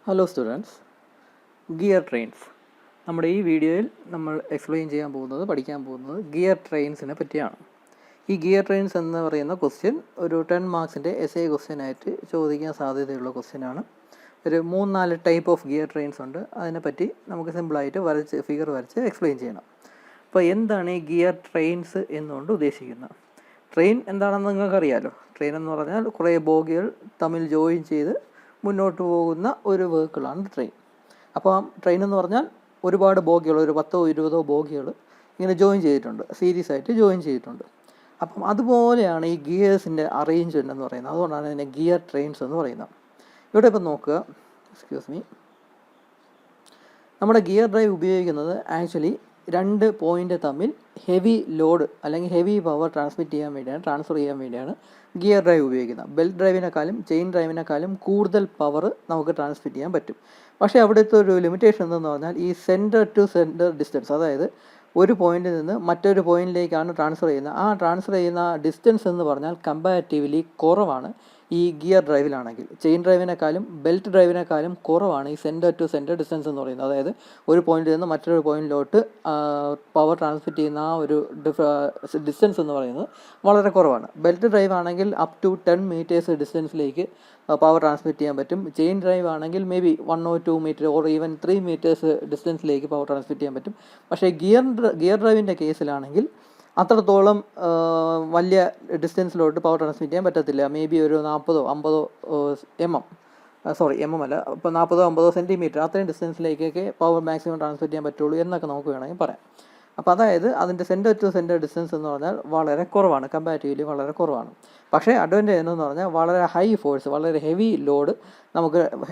Hello students, gear trains. നമ്മുടെ ഈ വീഡിയോയിൽ നമ്മൾ പഠിക്കാൻ പോകുന്നത് ഗിയർ ട്രെയിൻസിനെ പറ്റിയാണ്. ഈ ഗിയർ ട്രെയിൻസ് എന്ന് പറയുന്ന ക്വസ്റ്റ്യൻ ഒരു 10 മാർക്സിൻ്റെ എസ്എ ക്വസ്റ്റ്യനായിട്ട് ചോദിക്കാൻ സാധ്യതയുള്ള ക്വസ്റ്റ്യനാണ്. ഒരു 3-4 ടൈപ്പ് ഓഫ് ഗിയർ ട്രെയിൻസ് ഉണ്ട്. അതിനെപ്പറ്റി നമുക്ക് സിമ്പിളായിട്ട് ഫിഗർ വരച്ച് എക്സ്പ്ലെയിൻ ചെയ്യണം. അപ്പോൾ എന്താണ് ഈ ഗിയർ ട്രെയിൻസ് എന്നുകൊണ്ട് ഉദ്ദേശിക്കുന്നത്? ട്രെയിൻ എന്താണെന്ന് നിങ്ങൾക്കറിയാമല്ലോ. ട്രെയിൻ എന്ന് പറഞ്ഞാൽ കുറേ ബോഗികൾ തമ്മിൽ ജോയിൻ ചെയ്ത് മുന്നോട്ട് പോകുന്ന ഒരു വെഹിക്കിളാണ് ട്രെയിൻ. അപ്പോൾ ട്രെയിൻ എന്ന് പറഞ്ഞാൽ ഒരുപാട് ബോഗികൾ, ഒരു 10-20 ബോഗികൾ ഇങ്ങനെ ജോയിൻ ചെയ്തിട്ടുണ്ട്, സീരീസ് ആയിട്ട് ജോയിൻ ചെയ്തിട്ടുണ്ട്. അപ്പം അതുപോലെയാണ് ഈ ഗിയേഴ്സിൻ്റെ അറേഞ്ച്മെൻ്റ് എന്ന് പറയുന്നത്. അതുകൊണ്ടാണ് ഇതിനെ ഗിയർ ട്രെയിൻസ് എന്ന് പറയുന്നത്. ഇവിടെ ഇപ്പം നോക്കുക, നമ്മുടെ ഗിയർ ഡ്രൈവ് ഉപയോഗിക്കുന്നത് ആക്ച്വലി 2 പോയിൻ്റ് തമ്മിൽ ഹെവി ലോഡ് അല്ലെങ്കിൽ ഹെവി പവർ ട്രാൻസ്ഫർ ചെയ്യാൻ വേണ്ടിയാണ് ഗിയർ ഡ്രൈവ് ഉപയോഗിക്കുന്നത്. ബെൽറ്റ് ഡ്രൈവിനേക്കാളും ചെയിൻ ഡ്രൈവിനേക്കാളും കൂടുതൽ പവർ നമുക്ക് ട്രാൻസ്മിറ്റ് ചെയ്യാൻ പറ്റും. പക്ഷേ അവിടുത്തെ ഒരു ലിമിറ്റേഷൻ എന്തെന്ന് പറഞ്ഞാൽ ഈ സെൻറ്റർ ടു സെൻറ്റർ ഡിസ്റ്റൻസ്, അതായത് ഒരു പോയിന്റിൽ നിന്ന് മറ്റൊരു പോയിന്റിലേക്കാണ് ട്രാൻസ്ഫർ ചെയ്യുന്നത്. ആ ട്രാൻസ്ഫർ ചെയ്യുന്ന ഡിസ്റ്റൻസ് എന്ന് പറഞ്ഞാൽ കമ്പാരിറ്റീവ്ലി കുറവാണ് ഈ ഗിയർ ഡ്രൈവിലാണെങ്കിൽ. ചെയിൻ ഡ്രൈവിനേക്കാളും ബെൽറ്റ് ഡ്രൈവിനേക്കാളും കുറവാണ് ഈ സെൻറ്റർ ടു സെൻറ്റർ ഡിസ്റ്റൻസ് എന്ന് പറയുന്നത്. അതായത് ഒരു പോയിന്റിൽ നിന്ന് മറ്റൊരു പോയിന്റിലോട്ട് പവർ ട്രാൻസ്മിറ്റ് ചെയ്യുന്ന ആ ഒരു ഡിസ്റ്റൻസ് എന്ന് പറയുന്നത് വളരെ കുറവാണ്. ബെൽറ്റ് ഡ്രൈവ് ആണെങ്കിൽ അപ് ടു 10 മീറ്റേഴ്സ് ഡിസ്റ്റൻസിലേക്ക് പവർ ട്രാൻസ്മിറ്റ് ചെയ്യാൻ പറ്റും. ചെയിൻ ഡ്രൈവ് ആണെങ്കിൽ may be 1 or 2 metre or even 3 metres ഡിസ്റ്റൻസിലേക്ക് പവർ ട്രാൻസ്മിറ്റ് ചെയ്യാൻ പറ്റും. പക്ഷേ ഗിയർ ഡ്രൈവിൻ്റെ കേസിലാണെങ്കിൽ അത്രത്തോളം വലിയ ഡിസ്റ്റൻസിലോട്ട് പവർ ട്രാൻസ്മിറ്റ് ചെയ്യാൻ പറ്റത്തില്ല. മേ ബി ഒരു 40-50 ഇപ്പോൾ 40-50 സെൻറ്റിമീറ്റർ അത്രയും ഡിസ്റ്റൻസിലേക്കൊക്കെ പവർ മാക്സിമം ട്രാൻസ്മിറ്റ് ചെയ്യാൻ പറ്റുള്ളൂ എന്നൊക്കെ നമുക്ക് വേണമെങ്കിൽ പറയാം. അപ്പോൾ അതായത് അതിൻ്റെ സെൻറ്റർ ടു സെൻറ്റർ ഡിസ്റ്റൻസ് എന്ന് പറഞ്ഞാൽ വളരെ കുറവാണ്, കമ്പാരിറ്റീവ്ലി വളരെ കുറവാണ്. പക്ഷേ അഡ്വാൻറ്റേജ് എന്ന് പറഞ്ഞാൽ വളരെ ഹൈ ഫോഴ്സ്, വളരെ ഹെവി ലോഡ്,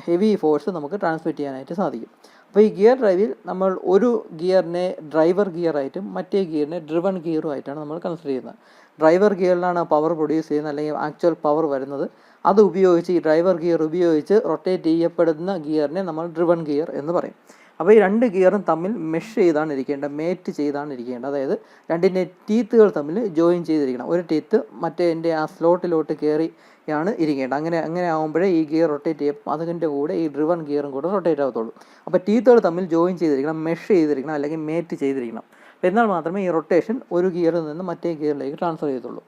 ഹെവി ഫോഴ്സ് നമുക്ക് ട്രാൻസ്മിറ്റ് ചെയ്യാനായിട്ട് സാധിക്കും. അപ്പോൾ ഈ ഗിയർ ഡ്രൈവിൽ നമ്മൾ ഒരു ഗിയറിനെ ഡ്രൈവർ ഗിയറായിട്ടും മറ്റേ ഗിയറിനെ ഡ്രിവൺ ഗിയറുമായിട്ടാണ് നമ്മൾ കൺസിഡർ ചെയ്യുന്നത്. ഡ്രൈവർ ഗിയറിലാണ് പവർ പ്രൊഡ്യൂസ് ചെയ്യുന്നത് അല്ലെങ്കിൽ ആക്ച്വൽ പവർ വരുന്നത്. അത് ഉപയോഗിച്ച് ഈ ഡ്രൈവർ ഗിയർ ഉപയോഗിച്ച് റൊട്ടേറ്റ് ചെയ്യപ്പെടുന്ന ഗിയറിനെ നമ്മൾ ഡ്രിവൺ ഗിയർ എന്ന് പറയും. അപ്പോൾ ഈ 2 ഗിയറും തമ്മിൽ മേറ്റ് ചെയ്താണ് ഇരിക്കേണ്ടത്. അതായത് 2ൻ്റെ ടീത്തുകൾ തമ്മിൽ ജോയിൻ ചെയ്തിരിക്കണം. ഒരു ടീത്ത് മറ്റേതിൻ്റെ ആ സ്ലോട്ടിലോട്ട് കയറിയാണ് ഇരിക്കേണ്ടത്. അങ്ങനെ ആകുമ്പോഴേ ഈ ഗിയർ റൊട്ടേറ്റ് ചെയ്യും. അതിൻ്റെ കൂടെ ഈ ഡ്രിവൺ ഗിയറും കൂടെ റൊട്ടേറ്റ് ആകത്തുള്ളൂ. അപ്പോൾ ടീത്തുകൾ തമ്മിൽ ജോയിൻ ചെയ്തിരിക്കണം, മെഷ് ചെയ്തിരിക്കണം അല്ലെങ്കിൽ മേറ്റ് ചെയ്തിരിക്കണം. എന്നാൽ മാത്രമേ ഈ റൊട്ടേഷൻ ഒരു ഗിയറിൽ നിന്ന് മറ്റേ ഗിയറിലേക്ക് ട്രാൻസ്ഫർ ചെയ്യത്തുള്ളൂ.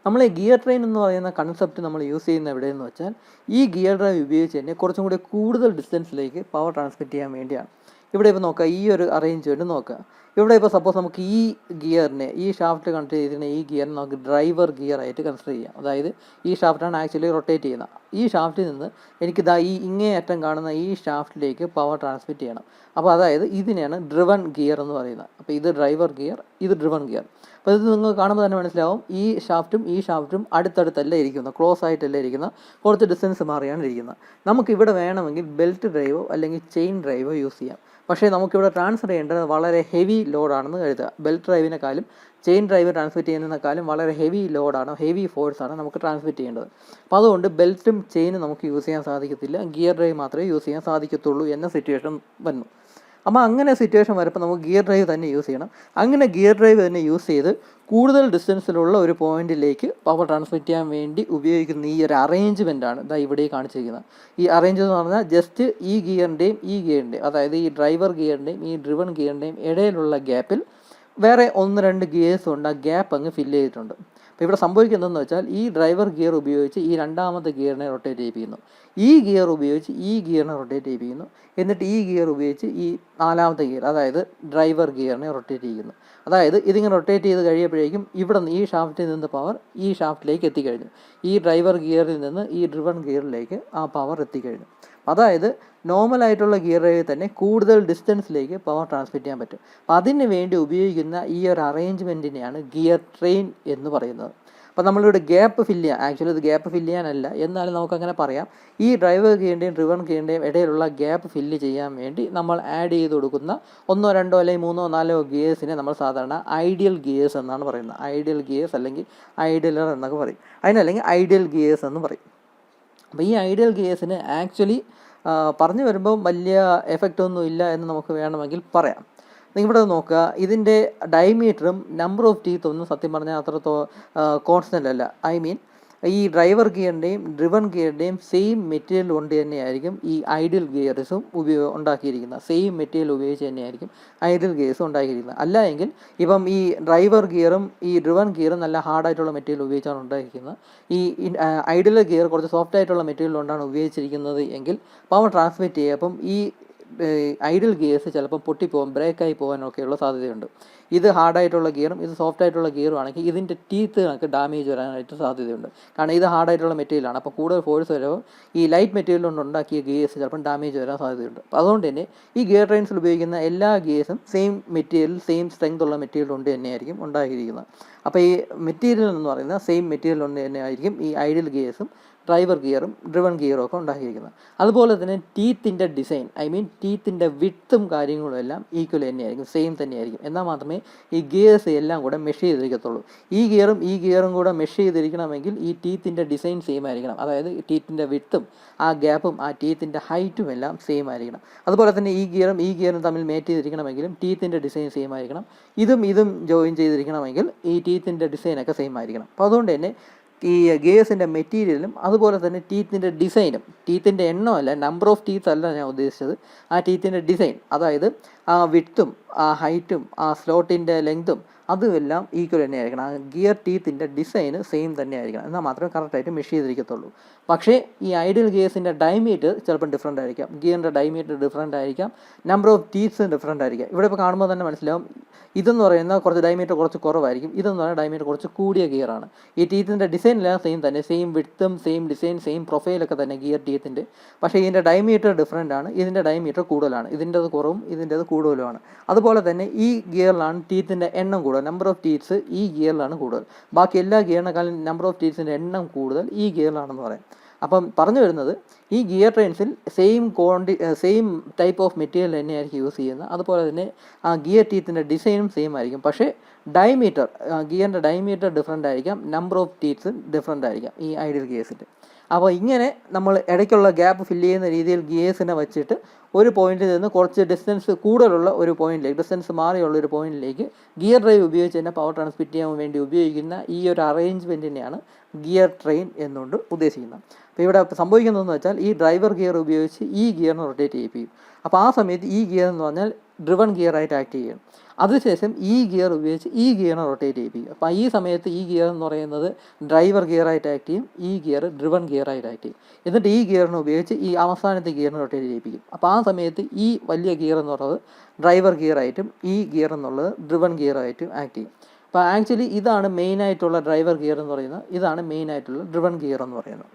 നമ്മൾ ഈ ഗിയർ ട്രെയിൻ എന്ന് പറയുന്ന കൺസെപ്റ്റ് നമ്മൾ യൂസ് ചെയ്യുന്ന എവിടെയെന്ന് വെച്ചാൽ ഈ ഗിയർ ഡ്രൈവ് ഉപയോഗിച്ച് തന്നെ കുറച്ചും കൂടി കൂടുതൽ ഡിസ്റ്റൻസിലേക്ക് പവർ ട്രാൻസ്മിറ്റ് ചെയ്യാൻ വേണ്ടിയാണ്. ഇവിടെ ഇപ്പോൾ നോക്കുക, ഈ ഒരു അറേഞ്ച്മെൻറ്റ് നോക്കുക. ഇവിടെ ഇപ്പോൾ സപ്പോസ് നമുക്ക് ഈ ഗിയറിനെ, ഈ ഷാഫ്റ്റ് കൺസിഡർ ചെയ്തിരുന്ന ഈ ഗിയറിനെ നമുക്ക് ഡ്രൈവർ ഗിയർ ആയിട്ട് കൺസിഡർ ചെയ്യാം. അതായത് ഈ ഷാഫ്റ്റാണ് ആക്ച്വലി റൊട്ടേറ്റ് ചെയ്യുന്നത്. ഈ ഷാഫ്റ്റിൽ നിന്ന് എനിക്ക് ഈ ഇങ്ങേ അറ്റം കാണുന്ന ഈ ഷാഫ്റ്റിലേക്ക് പവർ ട്രാൻസ്മിറ്റ് ചെയ്യണം. അപ്പോൾ അതായത് ഇതിനെയാണ് ഡ്രിവൺ ഗിയർ എന്ന് പറയുന്നത്. അപ്പോൾ ഇത് ഡ്രൈവർ ഗിയർ, ഇത് ഡ്രിവൺ ഗിയർ. അപ്പോൾ ഇത് നിങ്ങൾ കാണുമ്പോൾ തന്നെ മനസ്സിലാവും, ഈ ഷാഫ്റ്റും അടുത്തടുത്തല്ല ഇരിക്കുന്നത്, ക്ലോസ് ആയിട്ടല്ല ഇരിക്കുന്നത്, കുറച്ച് ഡിസ്റ്റൻസ് മാറിയാണ് ഇരിക്കുന്നത്. നമുക്കിവിടെ വേണമെങ്കിൽ ബെൽറ്റ് ഡ്രൈവോ അല്ലെങ്കിൽ ചെയിൻ ഡ്രൈവോ യൂസ് ചെയ്യാം. പക്ഷേ നമുക്കിവിടെ ട്രാൻസ്ഫർ ചെയ്യേണ്ടത് വളരെ ഹെവി ലോഡാണെന്ന് കരുതുക. ബെൽറ്റ് ഡ്രൈവിനെക്കാളും ചെയിൻ ഡ്രൈവ് ട്രാൻസ്മിറ്റ് ചെയ്യുന്നതിനേക്കാളും വളരെ ഹെവി ലോഡാണ്, ഹെവി ഫോഴ്സാണ് നമുക്ക് ട്രാൻസ്മിറ്റ് ചെയ്യേണ്ടത്. അപ്പോൾ അതുകൊണ്ട് ബെൽറ്റും ചെയിനും നമുക്ക് യൂസ് ചെയ്യാൻ സാധിക്കത്തില്ല, ഗിയർ ഡ്രൈവ് മാത്രമേ യൂസ് ചെയ്യാൻ സാധിക്കത്തുള്ളൂ എന്ന സിറ്റുവേഷൻ വന്നു. അപ്പോൾ അങ്ങനെ സിറ്റുവേഷൻ വരുമ്പോൾ നമുക്ക് ഗിയർ ഡ്രൈവ് തന്നെ യൂസ് ചെയ്യണം. അങ്ങനെ ഗിയർ ഡ്രൈവ് തന്നെ യൂസ് ചെയ്ത് കൂടുതൽ ഡിസ്റ്റൻസിലുള്ള ഒരു പോയിന്റിലേക്ക് പവർ ട്രാൻസ്മിറ്റ് ചെയ്യാൻ വേണ്ടി ഉപയോഗിക്കുന്ന ഈ ഒരു അറേഞ്ച്മെൻറ്റാണ് ഇവിടെ കാണിച്ചിരിക്കുന്നത്. ഈ അറേഞ്ച്മെൻറ്റ് എന്ന് പറഞ്ഞാൽ ജസ്റ്റ് ഈ ഗിയറിൻ്റെയും അതായത് ഈ ഡ്രൈവർ ഗിയറിൻ്റെയും ഈ ഡ്രിവൺ ഗിയറിൻ്റെയും ഇടയിലുള്ള ഗ്യാപ്പിൽ വേറെ 1-2 ഗിയേഴ്സ് ഉണ്ട്. ആ ഗ്യാപ്പ് അങ്ങ് ഫില്ല് ചെയ്തിട്ടുണ്ട്. അപ്പോൾ ഇവിടെ സംഭവിക്കുന്നതെന്ന് വെച്ചാൽ ഈ ഡ്രൈവർ ഗിയർ ഉപയോഗിച്ച് ഈ 2ാമത്തെ ഗിയറിനെ റൊട്ടേറ്റ് ചെയ്യിപ്പിക്കുന്നു, ഈ ഗിയർ ഉപയോഗിച്ച് ഈ ഗിയറിനെ റൊട്ടേറ്റ് ചെയ്യിപ്പിക്കുന്നു, എന്നിട്ട് ഈ ഗിയർ ഉപയോഗിച്ച് ഈ 4ാമത്തെ ഗിയർ അതായത് ഡ്രൈവർ ഗിയറിനെ റൊട്ടേറ്റ് ചെയ്യുന്നു. അതായത് ഇതിങ്ങനെ റൊട്ടേറ്റ് ചെയ്ത് കഴിയുമ്പോഴേക്കും ഇവിടെ നിന്ന് ഈ ഷാഫ്റ്റിൽ നിന്ന് പവർ ഈ ഷാഫ്റ്റിലേക്ക് എത്തിക്കഴിഞ്ഞു. ഈ ഡ്രൈവർ ഗിയറിൽ നിന്ന് ഈ ഡ്രിവൺ ഗിയറിലേക്ക് ആ പവർ എത്തിക്കഴിഞ്ഞു. അതായത് നോർമലായിട്ടുള്ള ഗിയർ ഡ്രൈവിൽ തന്നെ കൂടുതൽ ഡിസ്റ്റൻസിലേക്ക് പവർ ട്രാൻസ്മിറ്റ് ചെയ്യാൻ പറ്റും. അപ്പം അതിന് വേണ്ടി ഉപയോഗിക്കുന്ന ഈ ഒരു അറേഞ്ച്മെൻറ്റിനെയാണ് ഗിയർ ട്രെയിൻ എന്ന് പറയുന്നത്. അപ്പോൾ നമ്മളിവിടെ ഗ്യാപ്പ് ഫില്ല് ചെയ്യാം, ആക്ച്വലി ഇത് ഗ്യാപ്പ് ഫില്ല് ചെയ്യാനല്ല, എന്നാലും നമുക്കങ്ങനെ പറയാം. ഈ ഡ്രൈവർ ഗിയറിൻ്റെയും ഡ്രിവൺ ഗിയറിൻ്റെയും ഇടയിലുള്ള ഗ്യാപ്പ് ഫില്ല് ചെയ്യാൻ വേണ്ടി നമ്മൾ ആഡ് ചെയ്ത് കൊടുക്കുന്ന 1, 2 അല്ലെങ്കിൽ 3, 4 ഗിയേഴ്സിനെ നമ്മൾ സാധാരണ ഐഡിയൽ ഗിയേഴ്സ് എന്നാണ് പറയുന്നത്. ഐഡിയൽ ഗിയേഴ്സ് അല്ലെങ്കിൽ ഐഡിയലർ എന്നൊക്കെ പറയും, അതിനല്ലെങ്കിൽ ഐഡിയൽ ഗിയേഴ്സ് എന്ന് പറയും. അപ്പോൾ ഈ ഐഡിയൽ ഗിയേഴ്സിന് ആക്ച്വലി പറഞ്ഞു വരുമ്പോൾ വലിയ എഫക്റ്റ് ഒന്നും ഇല്ല എന്ന് നമുക്ക് വേണമെങ്കിൽ പറയാം. ഇവിടെ നോക്കുക, ഇതിൻ്റെ ഡയമീറ്ററും നമ്പർ ഓഫ് ടീത്ത് ഒന്നും സത്യം പറഞ്ഞാൽ അത്രത്തോ കോൺസ്റ്റൻ്റ് അല്ല. ഐ മീൻ ഈ ഡ്രൈവർ ഗിയറിൻ്റെയും ഡ്രിവൺ ഗിയറിൻ്റെയും സെയിം മെറ്റീരിയൽ കൊണ്ട് തന്നെയായിരിക്കും ഈ ഐഡിയൽ ഗിയർസും ഉണ്ടാക്കിയിരിക്കുന്നത്. സെയിം മെറ്റീരിയൽ ഉപയോഗിച്ച് തന്നെയായിരിക്കും ഐഡിയൽ ഗിയർസും ഉണ്ടാക്കിയിരിക്കുന്നത്. അല്ല എങ്കിൽ ഇപ്പം ഈ ഡ്രൈവർ ഗിയറും ഈ ഡ്രിവൺ ഗിയറും നല്ല ഹാർഡായിട്ടുള്ള മെറ്റീരിയൽ ഉപയോഗിച്ചാണ് ഉണ്ടാക്കിയിരിക്കുന്നത്. ഈ ഐഡിയൽ ഗിയർ കുറച്ച് സോഫ്റ്റ് ആയിട്ടുള്ള മെറ്റീരിയൽ കൊണ്ടാണ് ഉപയോഗിച്ചിരിക്കുന്നത് എങ്കിൽ പവർ ട്രാൻസ്മിറ്റ് ചെയ്യുക. അപ്പം ഈ ഐഡിയൽ ഗിയേഴ്സ് ചിലപ്പോൾ പൊട്ടിപ്പോകാൻ, ബ്രേക്കായി പോകാനൊക്കെയുള്ള സാധ്യതയുണ്ട്. ഇത് ഹാർഡായിട്ടുള്ള ഗിയറും ഇത് സോഫ്റ്റ് ആയിട്ടുള്ള ഗിയറും ആണെങ്കിൽ ഇതിൻ്റെ ടീത്ത് കണക്ക് ഡാമേജ് വരാനായിട്ട് സാധ്യതയുണ്ട്. കാരണം ഇത് ഹാർഡായിട്ടുള്ള മെറ്റീരിയലാണ്. അപ്പോൾ കൂടുതൽ ഫോഴ്സ് വരുമ്പോൾ ഈ ലൈറ്റ് മെറ്റീരിയൽ കൊണ്ട് ഉണ്ടാക്കിയ ഗിയേഴ്സ് ചിലപ്പം ഡാമേജ് വരാൻ സാധ്യതയുണ്ട്. അപ്പോൾ അതുകൊണ്ട് തന്നെ ഈ ഗിയർ ട്രെയിൻസിൽ ഉപയോഗിക്കുന്ന എല്ലാ ഗിയേഴ്സും സെയിം മെറ്റീരിയൽ, സെയിം സ്ട്രെങ്ത് ഉള്ള മെറ്റീരിയൽ കൊണ്ട് തന്നെയായിരിക്കും ഉണ്ടാക്കിയിരിക്കുന്നത്. അപ്പോൾ ഈ മെറ്റീരിയൽ എന്ന് പറയുന്നത് സെയിം മെറ്റീരിയൽ കൊണ്ട് തന്നെയായിരിക്കും ഈ ഐഡിയൽ ഗിയേഴ്സും ഡ്രൈവർ ഗിയറും ഡ്രിവൺ ഗിയറും ഒക്കെ ഉണ്ടാക്കിയിരിക്കുന്നത്. അതുപോലെ തന്നെ ടീത്തിൻ്റെ ഡിസൈൻ, ടീത്തിൻ്റെ വിഡ്ത്തും കാര്യങ്ങളും എല്ലാം ഈക്വൽ തന്നെയായിരിക്കും, സെയിം തന്നെയായിരിക്കും. എന്നാൽ മാത്രമേ ഈ ഗിയേഴ്സ് എല്ലാം കൂടെ മെഷ് ചെയ്തിരിക്കത്തുള്ളൂ. ഈ ഗിയറും കൂടെ മെഷ് ചെയ്തിരിക്കണമെങ്കിൽ ഈ ടീത്തിൻ്റെ ഡിസൈൻ സെയിം ആയിരിക്കണം. അതായത് ടീത്തിൻ്റെ വിഡ്ത്തും ആ ഗ്യാപ്പും ആ ടീത്തിൻ്റെ ഹൈറ്റും എല്ലാം സെയിം ആയിരിക്കണം. അതുപോലെ തന്നെ ഈ ഗിയറും തമ്മിൽ മേറ്റ് ചെയ്തിരിക്കണമെങ്കിലും ടീത്തിൻ്റെ ഡിസൈൻ സെയിം ആയിരിക്കണം. ഇതും ജോയിൻ ചെയ്തിരിക്കണമെങ്കിൽ ഈ ടീത്തിൻ്റെ ഡിസൈനൊക്കെ സെയിം ആയിരിക്കണം. അപ്പോൾ അതുകൊണ്ട് തന്നെ ഈ ഗിയേഴ്സിൻ്റെ മെറ്റീരിയലും അതുപോലെ തന്നെ ടീത്തിൻ്റെ ഡിസൈനും, ടീത്തിൻ്റെ എണ്ണമല്ല, നമ്പർ ഓഫ് ടീത്ത് അല്ല ഞാൻ ഉദ്ദേശിച്ചത്, ആ ടീത്തിൻ്റെ ഡിസൈൻ, അതായത് ആ വിഡ്ത്തും ആ ഹൈറ്റും ആ സ്ലോട്ടിൻ്റെ ലെങ്തും അതുമെല്ലാം ഈക്വൽ തന്നെ ആയിരിക്കണം. ആ ഗിയർ ടീത്തിൻ്റെ ഡിസൈന് സെയിം തന്നെ ആയിരിക്കണം. എന്നാൽ മാത്രമേ കറക്റ്റായിട്ട് മെഷ് ചെയ്തിരിക്കത്തുള്ളൂ. പക്ഷേ ഈ ഐഡിയൽ ഗിയേഴ്സിൻ്റെ ഡയമീറ്റർ ചിലപ്പം ഡിഫറൻ്റ് ആയിരിക്കാം. ഗിയറിൻ്റെ ഡയമീറ്റർ ഡിഫറൻ്റ് ആയിരിക്കാം, നമ്പർ ഓഫ് ടീത്ത്സും ഡിഫറൻ്റ് ആയിരിക്കാം. ഇവിടെ ഇപ്പോൾ കാണുമ്പോൾ തന്നെ മനസ്സിലാവും, ഇതെന്ന് പറയുന്ന ഡയമീറ്റർ കുറച്ച് കുറവായിരിക്കും, ഇതെന്ന് പറയുന്ന ഡയമീറ്റർ കുറച്ച് കൂടിയ ഗിയറാണ്. ഈ ടീത്തിൻ്റെ ഡിസൈനെല്ലാം സെയിം തന്നെ, സെയിം വിഡ്ത്തും സെയിം ഡിസൈൻ സെയിം പ്രൊഫൈലൊക്കെ തന്നെ ഗിയർ ടീത്തിൻ്റെ. പക്ഷേ ഇതിൻ്റെ ഡയമീറ്റർ ഡിഫറൻ്റ് ആണ്, ഇതിൻ്റെ ഡയമീറ്റർ കൂടുതലാണ്, ഇതിൻ്റെത് കുറവും ഇതിൻ്റെത് കൂടുതലുമാണ്. അതുപോലെ തന്നെ ഈ ഗിയറിലാണ് ടീത്തിൻ്റെ എണ്ണം കൂടുതൽ, നമ്പർ ഓഫ് ടീത്ത്സ് ഈ ഗിയറിലാണ് കൂടുതൽ. ബാക്കി എല്ലാ ഗിയറിനേക്കാളും നമ്പർ ഓഫ് ടീത്ത്സിൻ്റെ എണ്ണം കൂടുതൽ ഈ ഗിയറിലാണെന്ന് പറയാം. അപ്പം പറഞ്ഞു വരുന്നത്, ഈ ഗിയർ ട്രെയിൻസിൽ സെയിം ടൈപ്പ് ഓഫ് മെറ്റീരിയൽ തന്നെയായിരിക്കും യൂസ് ചെയ്യുന്നത്. അതുപോലെ തന്നെ ആ ഗിയർ ടീത്തിൻ്റെ ഡിസൈനും സെയിം ആയിരിക്കും. പക്ഷേ ഗിയറിൻ്റെ ഡയമീറ്റർ ഡിഫറൻ്റ് ആയിരിക്കാം, നമ്പർ ഓഫ് ടീത്ത്സ് ഡിഫറൻ്റ് ആയിരിക്കാം ഈ ഐഡിയൽ ഗിയേഴ്സിൽ. അപ്പോൾ ഇങ്ങനെ നമ്മൾ ഇടയ്ക്കുള്ള ഗ്യാപ്പ് ഫില്ല് ചെയ്യുന്ന രീതിയിൽ ഗിയേഴ്സിനെ വെച്ചിട്ട് ഒരു പോയിന്റിൽ നിന്ന് കുറച്ച് ഡിസ്റ്റൻസ് കൂടുതലുള്ള ഒരു പോയിന്റിലേക്ക്, ഡിസ്റ്റൻസ് മാറിയുള്ള ഒരു പോയിന്റിലേക്ക് ഗിയർ ഡ്രൈവ് ഉപയോഗിച്ച് തന്നെ പവർ ട്രാൻസ്മിറ്റ് ചെയ്യാൻ വേണ്ടി ഉപയോഗിക്കുന്ന ഈ ഒരു അറേഞ്ച്മെൻറ്റിനെയാണ് ഗിയർ ട്രെയിൻ എന്നുകൊണ്ട് ഉദ്ദേശിക്കുന്നത്. അപ്പോൾ ഇവിടെ സംഭവിക്കുന്നതെന്ന് വെച്ചാൽ ഈ ഡ്രൈവർ ഗിയർ ഉപയോഗിച്ച് ഈ ഗിയറിനെ റൊട്ടേറ്റ് ചെയ്യിപ്പിക്കും. അപ്പോൾ ആ സമയത്ത് ഈ ഗിയർ എന്ന് പറഞ്ഞാൽ ഡ്രിവൺ ഗിയറായിട്ട് ആക്ട് ചെയ്യും. അതിനുശേഷം ഈ ഗിയർ ഉപയോഗിച്ച് ഈ ഗിയറിനെ റൊട്ടേറ്റ് ചെയ്യിപ്പിക്കും. അപ്പോൾ ഈ സമയത്ത് ഈ ഗിയർ എന്ന് പറയുന്നത് ഡ്രൈവർ ഗിയറായിട്ട് ആക്ട് ചെയ്യും, ഈ ഗിയർ ഡ്രിവൺ ഗിയറായിട്ട് ആക്ട് ചെയ്യും. എന്നിട്ട് ഈ ഗിയറിനെ ഉപയോഗിച്ച് ഈ അവസാനത്തെ ഗിയറിനെ റൊട്ടേറ്റ് ചെയ്യിപ്പിക്കും. അപ്പോൾ ആ സമയത്ത് ഈ വലിയ ഗിയർ എന്ന് പറയുന്നത് ഡ്രൈവർ ഗിയറായിട്ടും ഈ ഗിയർ എന്നുള്ളത് ഡ്രിവൺ ഗിയറായിട്ടും ആക്ട് ചെയ്യും. അപ്പോൾ ആക്ച്വലി ഇതാണ് മെയിനായിട്ടുള്ള ഡ്രൈവർ ഗിയർ എന്ന് പറയുന്നത്, ഇതാണ് മെയിനായിട്ടുള്ള ഡ്രിവൺ ഗിയർ എന്ന് പറയുന്നത്.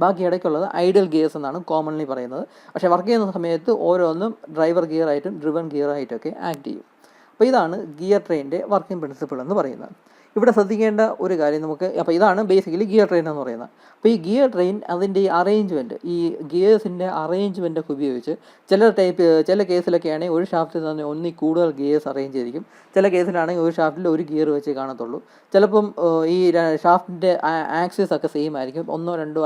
ബാക്കി ഇടയ്ക്കുള്ളത് ഐഡിയൽ ഗിയേഴ്സ് എന്നാണ് കോമൺലി പറയുന്നത്. പക്ഷേ വർക്ക് ചെയ്യുന്ന സമയത്ത് ഓരോന്നും ഡ്രൈവർ ഗിയറായിട്ടും ഡ്രിവൺ ഗിയറായിട്ടൊക്കെ ആക്ട് ചെയ്യും. അപ്പോൾ ഇതാണ് ഗിയർ ട്രെയിനിൻ്റെ വർക്കിംഗ് പ്രിൻസിപ്പിൾ എന്ന് പറയുന്നത്. ഇവിടെ ശ്രദ്ധിക്കേണ്ട ഒരു കാര്യം അപ്പോൾ ഇതാണ് ബേസിക്കലി ഗിയർ ട്രെയിൻ എന്ന് പറയുന്നത്. അപ്പോൾ ഈ ഗിയർ ട്രെയിൻ അതിൻ്റെ ഈ അറേഞ്ച്മെൻറ്റ്, ഈ ഗിയേഴ്സിൻ്റെ അറേഞ്ച്മെൻറ്റൊക്കെ ഉപയോഗിച്ച് ചില കേസിലൊക്കെ ആണെങ്കിൽ ഒരു ഷാഫ്റ്റിൽ തന്നെ ഒന്നിൽ കൂടുതൽ ഗിയേഴ്സ് അറേഞ്ച് ചെയ്തിരിക്കും. ചില കേസിലാണെങ്കിൽ ഒരു ഷാഫ്റ്റിൽ ഒരു ഗിയർ വെച്ച് കാണത്തുള്ളൂ. ചിലപ്പം ഈ ഷാഫ്റ്റിൻ്റെ ആക്സിസ് ഒക്കെ സെയിം ആയിരിക്കും, ഒന്നോ രണ്ടോ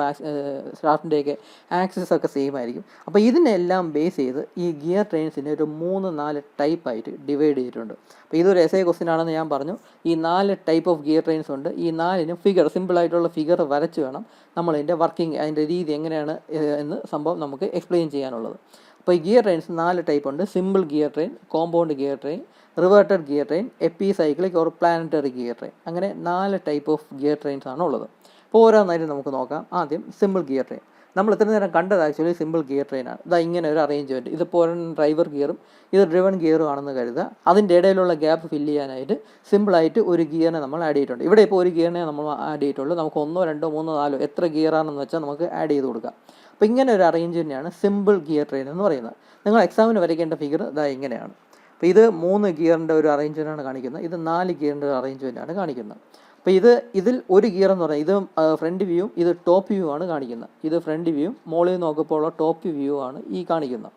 ഷാഫ്റ്റിൻ്റെയൊക്കെ ആക്സിസ് ഒക്കെ സെയിം ആയിരിക്കും. അപ്പോൾ ഇതിനെല്ലാം ബേസ് ചെയ്ത് ഈ ഗിയർ ട്രെയിൻസിനെ ഒരു 3-4 ടൈപ്പായിട്ട് ഡിവൈഡ് ചെയ്തിട്ടുണ്ട്. അപ്പോൾ ഇതൊരു എസ്ഐ ക്വസ്റ്റ്യൻ ആണെന്ന് ഞാൻ പറഞ്ഞു. ഈ 4 ടൈപ്പ് ഓഫ് ഗിയർ ട്രെയിൻസ് ഉണ്ട്. ഈ 4നും സിമ്പിളായിട്ടുള്ള ഫിഗർ വരച്ച് വേണം നമ്മളതിൻ്റെ വർക്കിംഗ്, അതിൻ്റെ രീതി എങ്ങനെയാണ് എന്ന് സംഭവം നമുക്ക് എക്സ്പ്ലെയിൻ ചെയ്യാനുള്ളത്. അപ്പോൾ ഈ ഗിയർ ട്രെയിൻസ് 4 ടൈപ്പ് ഉണ്ട്. Simple gear train, compound gear train, reverted gear train, epicyclic or planetary gear train. അങ്ങനെ 4 ടൈപ്പ് ഓഫ് ഗിയർ ട്രെയിൻസ് ആണ് ഉള്ളത്. അപ്പോൾ ഓരോന്നായിട്ട് നമുക്ക് നോക്കാം. ആദ്യം സിമ്പിൾ ഗിയർ ട്രെയിൻ. നമ്മൾ ഇത്ര നേരം കണ്ടത് ആക്ച്വലി സിമ്പിൾ ഗിയർ ട്രെയിനാണ്. ഇതാ ഇങ്ങനെ ഒരു അറേഞ്ച്മെൻറ്റ്, ഇതിപ്പോൾ ഡ്രൈവർ ഗിയറും ഇത് ഡ്രിവൺ ഗിയറും ആണെന്ന് കരുതുക. അതിൻ്റെ ഇടയിലുള്ള ഗ്യാപ്പ് ഫില്ല് ചെയ്യാനായിട്ട് സിമ്പിളായിട്ട് ഒരു ഗിയറിനെ നമ്മൾ ആഡ് ചെയ്തിട്ടുണ്ട്. ഇവിടെ ഇപ്പോൾ ഒരു ഗിയറിനെ നമ്മൾ ആഡ് ചെയ്തിട്ടുള്ളൂ. നമുക്ക് 1, 2, 3, 4 എത്ര ഗിയറാണെന്ന് വെച്ചാൽ നമുക്ക് ആഡ് ചെയ്ത് കൊടുക്കാം. അപ്പോൾ ഇങ്ങനെ ഒരു അറേഞ്ച്മെൻറ്റാണ് സിമ്പിൾ ഗിയർ ട്രെയിൻ എന്ന് പറയുന്നത്. നിങ്ങൾ എക്സാമിന് വരയ്ക്കേണ്ട ഫിഗർ ഇതാ ഇങ്ങനെയാണ്. അപ്പോൾ ഇത് 3 ഗിയറിൻ്റെ ഒരു അറേഞ്ച്മെൻറ്റാണ് കാണിക്കുന്നത്, ഇത് 4 ഗിയറിൻ്റെ ഒരു അറേഞ്ച്മെൻറ്റാണ് കാണിക്കുന്നത്. അപ്പോൾ ഇതിൽ ഒരു ഗിയർ എന്ന് പറഞ്ഞാൽ ഇത് ഫ്രണ്ട് വ്യൂവും ഇത് ടോപ്പ് വ്യൂ ആണ് കാണിക്കുന്നത്. ഇത് ഫ്രണ്ട് വ്യൂവും മോളിൽ നോക്കുമ്പോൾ ഉള്ള ടോപ്പ് വ്യൂ ആണ് ഈ കാണിക്കുന്നത്.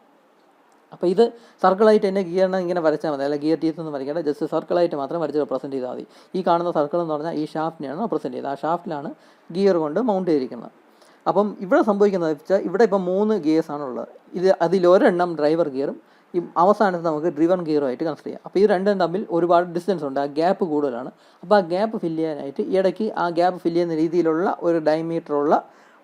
അപ്പോൾ ഇത് സർക്കിളായിട്ട് തന്നെ ഗിയറിനെ ഇങ്ങനെ വരച്ചാൽ മതി, അല്ല ഗിയർ ടീത്ത് ഒന്നും വരയ്ക്കേണ്ട, ജസ്റ്റ് സർക്കിളായിട്ട് മാത്രം വരച്ച് റെപ്രസെൻറ്റ് ചെയ്താൽ മതി. ഈ കാണുന്ന സർക്കിൾ എന്ന് പറഞ്ഞാൽ ഈ ഷാഫ്റ്റിനെയാണ് റെപ്രസെൻറ്റ് ചെയ്യുന്നത്. ആ ഷാഫ്റ്റിലാണ് ഗിയർ കൊണ്ട് മൗണ്ട് ചെയ്തിരിക്കുന്നത്. അപ്പം ഇവിടെ സംഭവിക്കുന്നത് വെച്ചാൽ ഇവിടെ ഇപ്പം 3 ഗിയേഴ്സ് ആണുള്ളത്. അതിലൊരെണ്ണം ഡ്രൈവർ ഗിയറും ഈ അവസാനത്ത് നമുക്ക് ഡ്രിവൺ ഗിയറുമായിട്ട് കൺസിഡർ ചെയ്യാം. അപ്പോൾ ഈ രണ്ടും തമ്മിൽ ഒരുപാട് ഡിസ്റ്റൻസ് ഉണ്ട്, ആ ഗ്യാപ്പ് കൂടുതലാണ്. അപ്പോൾ ആ ഗ്യാപ്പ് ഫില്ല് ചെയ്യാനായിട്ട് ഇടയ്ക്ക് ആ ഗ്യാപ്പ് ഫില്ല് ചെയ്യുന്ന രീതിയിലുള്ള ഒരു ഡയമീറ്ററുള്ള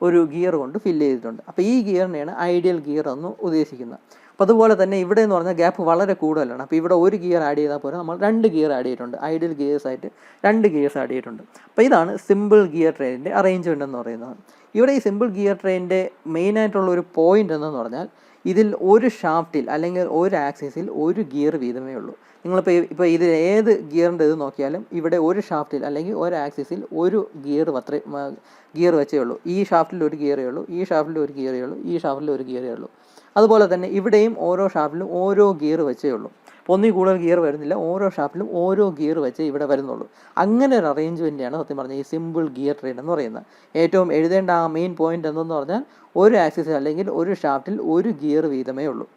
ഒരു ഗിയർ കൊണ്ട് ഫില്ല് ചെയ്തിട്ടുണ്ട്. അപ്പോൾ ഈ ഗിയറിനെയാണ് ഐഡിയൽ ഗിയർ എന്ന് ഉദ്ദേശിക്കുന്നത്. അപ്പോൾ അതുപോലെ തന്നെ ഇവിടെ എന്ന് പറഞ്ഞാൽ ഗ്യാപ്പ് വളരെ കൂടുതലാണ്. അപ്പോൾ ഇവിടെ ഒരു ഗിയർ ആഡ് ചെയ്താൽ പോലെ നമ്മൾ 2 ഗിയർ ആഡ് ചെയ്തിട്ടുണ്ട്, ഐഡിയൽ ഗിയേഴ്സ് ആയിട്ട് 2 ഗിയേഴ്സ് ആഡ് ചെയ്തിട്ടുണ്ട്. അപ്പോൾ ഇതാണ് സിമ്പിൾ ഗിയർ ട്രെയിനിൻ്റെ അറേഞ്ച്മെൻ്റ് എന്ന് പറയുന്നത്. ഇവിടെ ഈ സിമ്പിൾ ഗിയർ ട്രെയിനിൻ്റെ മെയിനായിട്ടുള്ള ഒരു പോയിൻ്റ് എന്ന് പറഞ്ഞാൽ ഇതിൽ ഒരു ഷാഫ്റ്റിൽ അല്ലെങ്കിൽ ഒരു ആക്സിസിൽ ഒരു ഗിയർ വീതമേ ഉള്ളൂ. നിങ്ങളിപ്പോൾ ഇതിൽ ഏത് ഗിയറിൻ്റെ ഇത് നോക്കിയാലും ഇവിടെ ഒരു ഷാഫ്റ്റിൽ അല്ലെങ്കിൽ ഒരു ആക്സിസിൽ ഒരു ഗിയർ വെച്ചേ ഉള്ളൂ. ഈ ഷാഫ്റ്റിൽ ഒരു ഗിയറേ ഉള്ളൂ, ഈ ഷാഫ്റ്റിൽ ഒരു ഗിയറേ ഉള്ളൂ, ഈ ഷാഫ്റ്റിൽ ഒരു ഗിയറേ ഉള്ളൂ. അതുപോലെ തന്നെ ഇവിടെയും ഓരോ ഷാഫ്റ്റിലും ഓരോ ഗിയർ വെച്ചേ ഉള്ളൂ. അപ്പോൾ ഒന്നിൽ കൂടുതൽ ഗിയർ വരുന്നില്ല, ഓരോ ഷാഫ്റ്റിലും ഓരോ ഗിയർ വെച്ചേ ഇവിടെ വരുന്നുള്ളൂ. അങ്ങനെ ഒരു അറേഞ്ച്മെൻറ്റാണ് സത്യം പറഞ്ഞാൽ ഈ സിമ്പിൾ ഗിയർ ട്രെയിൻ എന്ന് പറയുന്നത്. ഏറ്റവും എഴുതേണ്ട ആ മെയിൻ പോയിൻ്റ് എന്തെന്ന് പറഞ്ഞാൽ ഒരു ആക്സിസിൽ അല്ലെങ്കിൽ ഒരു ഷാഫ്റ്റിൽ ഒരു ഗിയർ വീതമേ ഉള്ളൂ.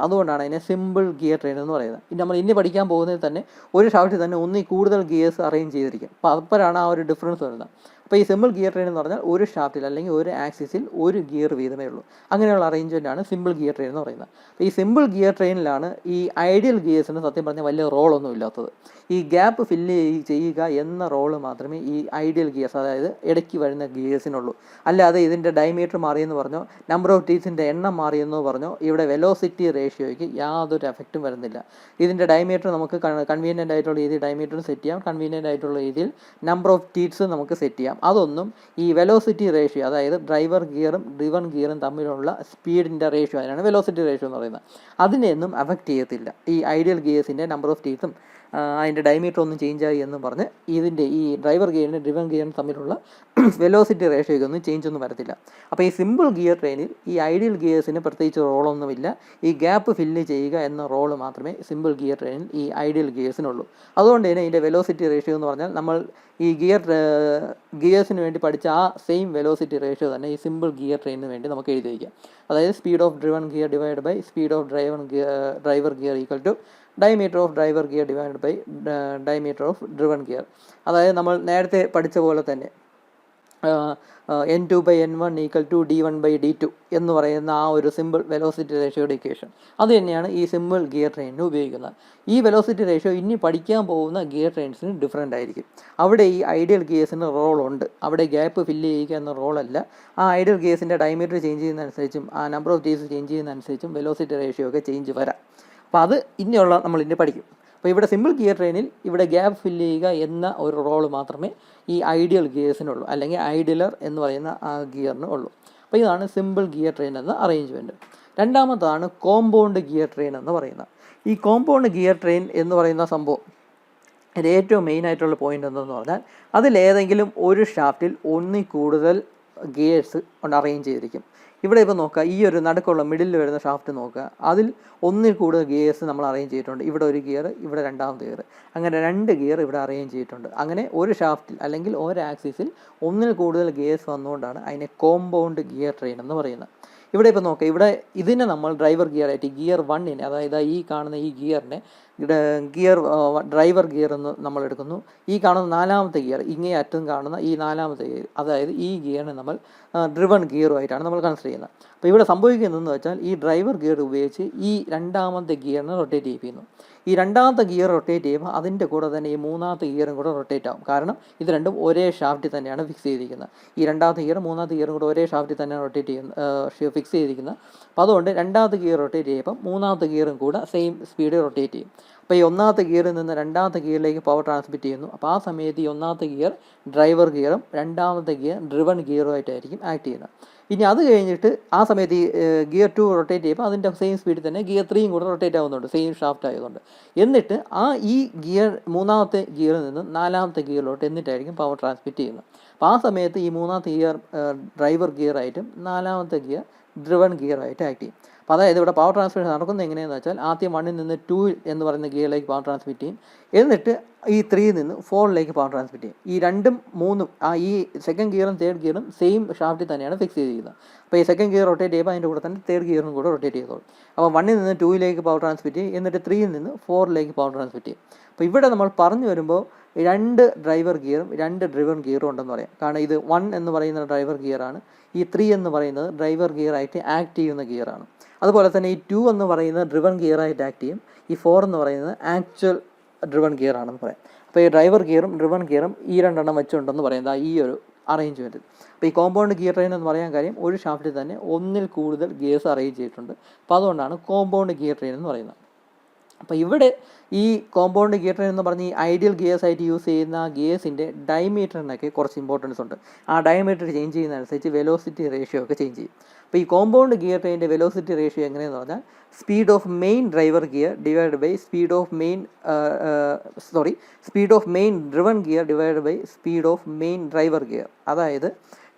അതുകൊണ്ടാണ് അതിനെ സിമ്പിൾ ഗിയർ ട്രെയിൻ എന്ന് പറയുന്നത്. നമ്മൾ ഇനി പഠിക്കാൻ പോകുന്നതിൽ തന്നെ ഒരു ഷാഫ്റ്റിൽ തന്നെ ഒന്നിൽ കൂടുതൽ ഗിയേഴ്സ് അറേഞ്ച് ചെയ്തിരിക്കും. അപ്പോൾ അപ്പോഴാണ് ആ ഒരു ഡിഫറൻസ് വരുന്നത്. അപ്പോൾ ഈ സിമ്പിൾ ഗിയർ ട്രെയിൻ എന്ന് പറഞ്ഞാൽ ഒരു ഷാഫ്റ്റിൽ അല്ലെങ്കിൽ ഒരു ആക്സിസിൽ ഒരു ഗിയർ വീതമേ ഉള്ളൂ. അങ്ങനെയുള്ള അറേഞ്ച്മെൻറ്റാണ് സിമ്പിൾ ഗിയർ ട്രെയിൻ എന്ന് പറയുന്നത്. അപ്പോൾ ഈ സിമ്പിൾ ഗിയർ ട്രെയിനിലാണ് ഈ ഐഡിയൽ ഗിയേഴ്സിന് സത്യം പറഞ്ഞാൽ വലിയ റോളൊന്നും ഇല്ലാത്തത്. ഈ ഗ്യാപ്പ് ഫില്ല് ചെയ്യുക എന്ന റോള് മാത്രമേ ഈ ഐഡിയൽ ഗിയേഴ്സ്, അതായത് ഇടയ്ക്ക് വരുന്ന ഗിയേഴ്സിനുള്ളൂ. അല്ലാതെ ഇതിൻ്റെ ഡയമീറ്റർ മാറിയെന്ന് പറഞ്ഞോ, നമ്പർ ഓഫ് ടീത്സിൻ്റെ എണ്ണം മാറിയെന്ന് പറഞ്ഞോ ഇവിടെ വെലോസിറ്റി റേഷ്യോയ്ക്ക് യാതൊരു എഫക്റ്റും വരുന്നില്ല. ഇതിൻ്റെ ഡയമീറ്റർ നമുക്ക് കൺവീനിയൻ്റ് ആയിട്ടുള്ള രീതിയിൽ ഡയമീറ്റർ സെറ്റ് ചെയ്യാം, കൺവീനിയൻ്റ് ആയിട്ടുള്ള രീതിയിൽ നമ്പർ ഓഫ് ടീത്സ് നമുക്ക് സെറ്റ് ചെയ്യാം. അതൊന്നും ഈ വെലോസിറ്റി റേഷ്യോ, അതായത് ഡ്രൈവർ ഗിയറും ഡ്രിവൺ ഗിയറും തമ്മിലുള്ള സ്പീഡിൻ്റെ റേഷ്യോ, അതിനാണ് വെലോസിറ്റി റേഷ്യോ എന്ന് പറയുന്നത്, അതിനെയൊന്നും അഫക്റ്റ് ചെയ്യത്തില്ല. ഈ ഐഡിയൽ ഗിയേഴ്സിൻ്റെ നമ്പർ ഓഫ് ടീത്തും അതിൻ്റെ ഡയമീറ്റർ ഒന്നും ചേഞ്ച് ആയി എന്ന് പറഞ്ഞ് ഇതിൻ്റെ ഈ ഡ്രൈവർ ഗിയറിനും ഡ്രിവൺ ഗിയറും തമ്മിലുള്ള വെലോസിറ്റി റേഷ്യോയ്ക്കൊന്നും ചേഞ്ച് ഒന്നും വരത്തില്ല. അപ്പോൾ ഈ സിമ്പിൾ ഗിയർ ട്രെയിനിൽ ഈ ഐഡിയൽ ഗിയേഴ്സിന് പ്രത്യേകിച്ച് റോളൊന്നുമില്ല. ഈ ഗ്യാപ്പ് ഫില്ല് ചെയ്യുക എന്ന റോള് മാത്രമേ സിമ്പിൾ ഗിയർ ട്രെയിനിൽ ഈ ഐഡിയൽ ഗിയേഴ്സിനുള്ളൂ. അതുകൊണ്ട് തന്നെ ഇതിൻ്റെ വെലോസിറ്റി റേഷ്യോ എന്ന് പറഞ്ഞാൽ നമ്മൾ ഈ ഗിയേഴ്സിന് വേണ്ടി പഠിച്ച ആ സെയിം വെലോസിറ്റി റേഷ്യോ തന്നെ ഈ സിമ്പിൾ ഗിയർ ട്രെയിനിന് വേണ്ടി നമുക്ക് എഴുതി വയ്ക്കാം. അതായത് speed of driven gear divide by speed of driver gear equal to diameter of driver gear divide by diameter of driven gear. അതായത് നമ്മൾ നേരത്തെ പഠിച്ച പോലെ തന്നെ N2/N1 ഈക്വൽ ടു D1/D2 എന്ന് പറയുന്ന ആ ഒരു സിമ്പിൾ വെലോസിറ്റി റേഷ്യോയുടെ ഇക്വേഷൻ അത് തന്നെയാണ് ഈ സിമ്പിൾ ഗിയർ ട്രെയിനിന് ഉപയോഗിക്കുന്നത്. ഈ വെലോസിറ്റി റേഷ്യോ ഇനി പഠിക്കാൻ പോകുന്ന ഗിയർ ട്രെയിൻസിന് ഡിഫറൻ്റ് ആയിരിക്കും. അവിടെ ഈ ഐഡിയൽ ഗിയേഴ്സിന് റോളുണ്ട്, അവിടെ ഗ്യാപ്പ് ഫില്ല് ചെയ്യുക എന്ന റോളല്ല. ആ ഐഡിയൽ ഗിയേഴ്സിൻ്റെ ഡയമീറ്റർ ചേഞ്ച് ചെയ്യുന്നതനുസരിച്ചും ആ നമ്പർ ഓഫ് ടീസ് ചേഞ്ച് ചെയ്യുന്നതനുസരിച്ചും വെലോസിറ്റി റേഷ്യോ ഒക്കെ ചേഞ്ച് വരാം. അപ്പോൾ അത് ഇനിയുള്ള നമ്മളിൻ്റെ പഠിക്കും. അപ്പോൾ ഇവിടെ സിമ്പിൾ ഗിയർ ട്രെയിനിൽ ഇവിടെ ഗ്യാപ്പ് ഫില്ല് ചെയ്യുക എന്ന ഒരു റോള് മാത്രമേ ഈ ഐഡിയൽ ഗിയേഴ്സിനുള്ളൂ, അല്ലെങ്കിൽ ഐഡിയലർ എന്ന് പറയുന്ന ആ ഗിയറിന് ഉള്ളൂ. അപ്പോൾ ഇതാണ് സിമ്പിൾ ഗിയർ ട്രെയിൻ എന്ന അറേഞ്ച്മെൻറ്റ്. രണ്ടാമതാണ് കോമ്പൗണ്ട് ഗിയർ ട്രെയിൻ എന്ന് പറയുന്നത്. ഈ കോമ്പൗണ്ട് ഗിയർ ട്രെയിൻ എന്ന് പറയുന്ന സംഭവം ഇത് ഏറ്റവും മെയിനായിട്ടുള്ള പോയിൻ്റ് എന്തെന്ന് പറഞ്ഞാൽ അതിലേതെങ്കിലും ഒരു ഷാഫ്റ്റിൽ ഒന്നിൽ കൂടുതൽ ഗിയേഴ്സ് കൊണ്ട് അറേഞ്ച് ചെയ്തിരിക്കും. ഇവിടെ ഇപ്പോൾ നോക്കുക, ഈ ഒരു നടുക്കുള്ള മിഡിൽ വരുന്ന ഷാഫ്റ്റ് നോക്കുക, അതിൽ ഒന്നിൽ കൂടുതൽ ഗിയേഴ്സ് നമ്മൾ അറേഞ്ച് ചെയ്തിട്ടുണ്ട്. ഇവിടെ ഒരു ഗിയർ, ഇവിടെ രണ്ടാമത്തെ ഗിയർ, അങ്ങനെ 2 ഗിയർ ഇവിടെ അറേഞ്ച് ചെയ്തിട്ടുണ്ട്. അങ്ങനെ ഒരു ഷാഫ്റ്റിൽ അല്ലെങ്കിൽ ഒരു ആക്സിസിൽ ഒന്നിൽ കൂടുതൽ ഗിയേഴ്സ് വന്നുകൊണ്ടാണ് അതിനെ കോമ്പൗണ്ട് ഗിയർ ട്രെയിൻ എന്ന് പറയുന്നത്. ഇവിടെ ഇപ്പോൾ നോക്കുക, ഇവിടെ ഇതിനെ നമ്മൾ ഡ്രൈവർ ഗിയർ ആയിട്ട് ഗിയർ 1നെ, അതായത് ഈ കാണുന്ന ഈ ഗിയറിനെ ഡ്രൈവർ ഗിയർ എന്ന് നമ്മൾ എടുക്കുന്നു. ഈ കാണുന്ന 4ാമത്തെ ഗിയർ, ഇങ്ങേ അറ്റം കാണുന്ന ഈ 4ാമത്തെ ഗിയർ, അതായത് ഈ ഗിയറിനെ നമ്മൾ ഡ്രിവൺ ഗിയറുമായിട്ടാണ് നമ്മൾ കൺസിഡർ ചെയ്യുന്നത്. അപ്പോൾ ഇവിടെ സംഭവിക്കുന്നതെന്ന് വെച്ചാൽ ഈ ഡ്രൈവർ ഗിയർ ഉപയോഗിച്ച് ഈ 2ാമത്തെ ഗിയറിനെ റൊട്ടേറ്റ് ചെയ്യിപ്പിക്കുന്നു. ഈ 2ാമത്തെ ഗിയർ റൊട്ടേറ്റ് ചെയ്യുമ്പോൾ അതിൻ്റെ കൂടെ തന്നെ ഈ 3ാമത്തെ ഗിയറും കൂടെ റൊട്ടേറ്റ് ആവും. കാരണം ഇത് രണ്ടും ഒരേ ഷാഫ്റ്റിൽ തന്നെയാണ് ഫിക്സ് ചെയ്തിരിക്കുന്നത്. ഈ 2ാമത്തെ ഗിയർ 3ാമത്തെ ഗിയറും കൂടെ ഒരേ ഷാഫ്റ്റിൽ തന്നെയാണ് ഫിക്സ് ചെയ്തിരിക്കുന്നത്. അപ്പോൾ അതുകൊണ്ട് 2ാമത്തെ ഗിയർ റൊട്ടേറ്റ് ചെയ്യുമ്പോൾ 3ാമത്തെ ഗിയറും കൂടെ സെയിം സ്പീഡിൽ റൊട്ടേറ്റ് ചെയ്യും. അപ്പോൾ ഈ 1ാമത്തെ ഗിയറിൽ നിന്ന് 2ാമത്തെ ഗിയറിലേക്ക് പവർ ട്രാൻസ്മിറ്റ് ചെയ്യുന്നു. അപ്പോൾ ആ സമയത്ത് ഈ 1ാമത്തെ ഗിയർ ഡ്രൈവർ ഗിയറും 2ാമത്തെ ഗിയർ ഡ്രിവൺ ഗിയറുമായിട്ടായിരിക്കും ആക്ട് ചെയ്യുന്നത്. ഇനി അത് കഴിഞ്ഞിട്ട് ആ സമയത്ത് ഈ ഗിയർ 2 റൊട്ടേറ്റ് ചെയ്യുമ്പോൾ അതിൻ്റെ സെയിം സ്പീഡിൽ തന്നെ ഗിയർ 3യും കൂടെ റൊട്ടേറ്റ് ആവുന്നുണ്ട്, സെയിം ഷാഫ്റ്റ് ആയതുകൊണ്ട്. എന്നിട്ട് ഈ ഗിയർ 3ാമത്തെ ഗിയറിൽ നിന്ന് 4ാമത്തെ ഗിയറിലോട്ട് എന്നിട്ടായിരിക്കും പവർ ട്രാൻസ്മിറ്റ് ചെയ്യുന്നത്. അപ്പോൾ ആ സമയത്ത് ഈ 3ാമത്തെ ഗിയർ ഡ്രൈവർ ഗിയറായിട്ടും 4ാമത്തെ ഗിയർ ഡ്രിവൺ ഗിയറായിട്ട് ആക്ട് ചെയ്യും. അപ്പോൾ അതായത് ഇവിടെ പവർ ട്രാൻസ്മിഷൻ നടക്കുന്നത് എങ്ങനെയാണെന്ന് വെച്ചാൽ ആദ്യം 1ൽ നിന്ന് 2 എന്ന് പറയുന്ന ഗിയറിലേക്ക് പവർ ട്രാൻസ്മിറ്റ് ചെയ്യും. എന്നിട്ട് ഈ 3ൽ നിന്ന് 4ലേക്ക് പവർ ട്രാൻസ്മിറ്റ് ചെയ്യും. ഈ 2ഉം 3ഉം ഈ സെക്കൻഡ് ഗിയറും തേർഡ് ഗിയറും സെയിം ഷാഫ്റ്റിൽ തന്നെയാണ് ഫിക്സ് ചെയ്തിരിക്കുന്നത്. അപ്പോൾ ഈ സെക്കൻഡ് ഗിയർ റൊട്ടേറ്റ് ചെയ്യുമ്പോൾ അതിൻ്റെ കൂടെ തന്നെ തേർഡ് ഗിയറും കൂടെ റൊട്ടേറ്റ് ചെയ്തോളും. അപ്പോൾ 1ൽ നിന്ന് 2ലേക്ക് പവർ ട്രാൻസ്മിറ്റ് ചെയ്യും, എന്നിട്ട് 3ൽ നിന്ന് 4ലേക്ക് പവർ ട്രാൻസ്മിറ്റ് ചെയ്യും. അപ്പോൾ ഇവിടെ നമ്മൾ പറഞ്ഞു വരുമ്പോൾ 2 ഡ്രൈവർ ഗിയറും 2 ഡ്രിവൺ ഗിയറും ഉണ്ടെന്ന് പറയാം. കാരണം ഇത് 1 എന്ന് പറയുന്ന ഡ്രൈവർ ഗിയറാണ്, ഈ 3 എന്ന് പറയുന്നത് ഡ്രൈവർ ഗിയറായിട്ട് ആക്ട് ചെയ്യുന്ന ഗിയറാണ്. അതുപോലെ തന്നെ ഈ 2 എന്ന് പറയുന്നത് ഡ്രിവൺ ഗിയറായിട്ട് ആക്ട് ചെയ്യും. ഈ 4 എന്ന് പറയുന്നത് ആക്ച്വൽ ഡ്രിവൺ ഗിയർ ആണെന്ന് പറയാം. അപ്പോൾ ഈ ഡ്രൈവർ ഗിയറും ഡ്രിവൺ ഗിയറും ഈ രണ്ടെണ്ണം വെച്ചുണ്ടെന്ന് പറയുന്നത് ഈ ഒരു അറേഞ്ച്മെൻറ്റ്. അപ്പോൾ ഈ കോമ്പൗണ്ട് ഗിയർ ട്രെയിൻ എന്ന് പറയാൻ കാര്യം ഒരു ഷാഫ്റ്റിൽ തന്നെ ഒന്നിൽ കൂടുതൽ ഗിയേഴ്സ് അറേഞ്ച് ചെയ്തിട്ടുണ്ട്. അപ്പോൾ അതുകൊണ്ടാണ് കോമ്പൗണ്ട് ഗിയർ ട്രെയിൻ എന്ന് പറയുന്നത്. അപ്പോൾ ഇവിടെ ഈ കോമ്പൗണ്ട് ഗിയർ ട്രെയിൻ എന്ന് പറഞ്ഞ് ഈ ഐഡിയൽ ഗിയേഴ്സ് ആയിട്ട് യൂസ് ചെയ്യുന്ന ഗിയേഴ്സിൻ്റെ ഡയമീറ്ററിനൊക്കെ കുറച്ച് ഇമ്പോർട്ടൻസ് ഉണ്ട്. ആ ഡയമീറ്റർ ചേഞ്ച് ചെയ്യുന്നതനുസരിച്ച് വെലോസിറ്റി റേഷ്യോ ഒക്കെ ചേഞ്ച് ചെയ്യും. അപ്പോൾ ഈ കോമ്പൗണ്ട് ഗിയർ ട്രെയിനിൻ്റെ വെലോസിറ്റി റേഷ്യോ എങ്ങനെയെന്ന് പറഞ്ഞാൽ speed of main driver gear divide by speed of main driven gear divide by speed of main driver gear. അതായത്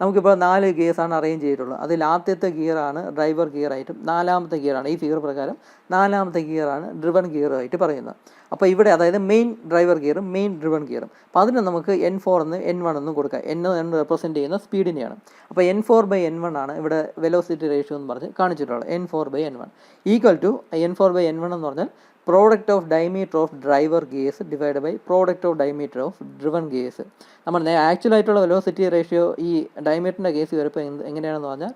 നമുക്കിപ്പോൾ 4 ഗിയേഴ്സാണ് അറേഞ്ച് ചെയ്തിട്ടുള്ളത്. അതിൽ ആദ്യത്തെ ഗിയറാണ് ഡ്രൈവർ ഗിയറായിട്ടും 4ാമത്തെ ഗിയറാണ് ഈ ഫിഗർ പ്രകാരം 4ാമത്തെ ഗിയറാണ് ഡ്രിവൺ ഗിയറായിട്ട് പറയുന്നത്. അപ്പോൾ ഇവിടെ അതായത് മെയിൻ ഡ്രൈവർ ഗിയറും മെയിൻ ഡ്രിവൺ ഗിയറും. അപ്പോൾ അതിന് നമുക്ക് N4 എന്ന് N1 എന്നും കൊടുക്കാം. എന്ന് റെപ്രസെൻറ്റ് ചെയ്യുന്ന സ്പീഡിനെയാണ്. അപ്പോൾ N4/N1 ആണ് ഇവിടെ വെലോസിറ്റി റേഷ്യോ എന്ന് പറഞ്ഞ് കാണിച്ചിട്ടുള്ളത്. N4/N1 ഈക്വൽ ടു N4/N1 എന്ന് പറഞ്ഞാൽ product of diameter of driver gears divide by product of diameter of driven gears. നമ്മൾ ആക്ച്വലായിട്ടുള്ള വെലോസിറ്റി റേഷ്യോ ഈ ഡയമീറ്ററിൻ്റെ കേസ് വരുമ്പോൾ എങ്ങനെയാണെന്ന് പറഞ്ഞാൽ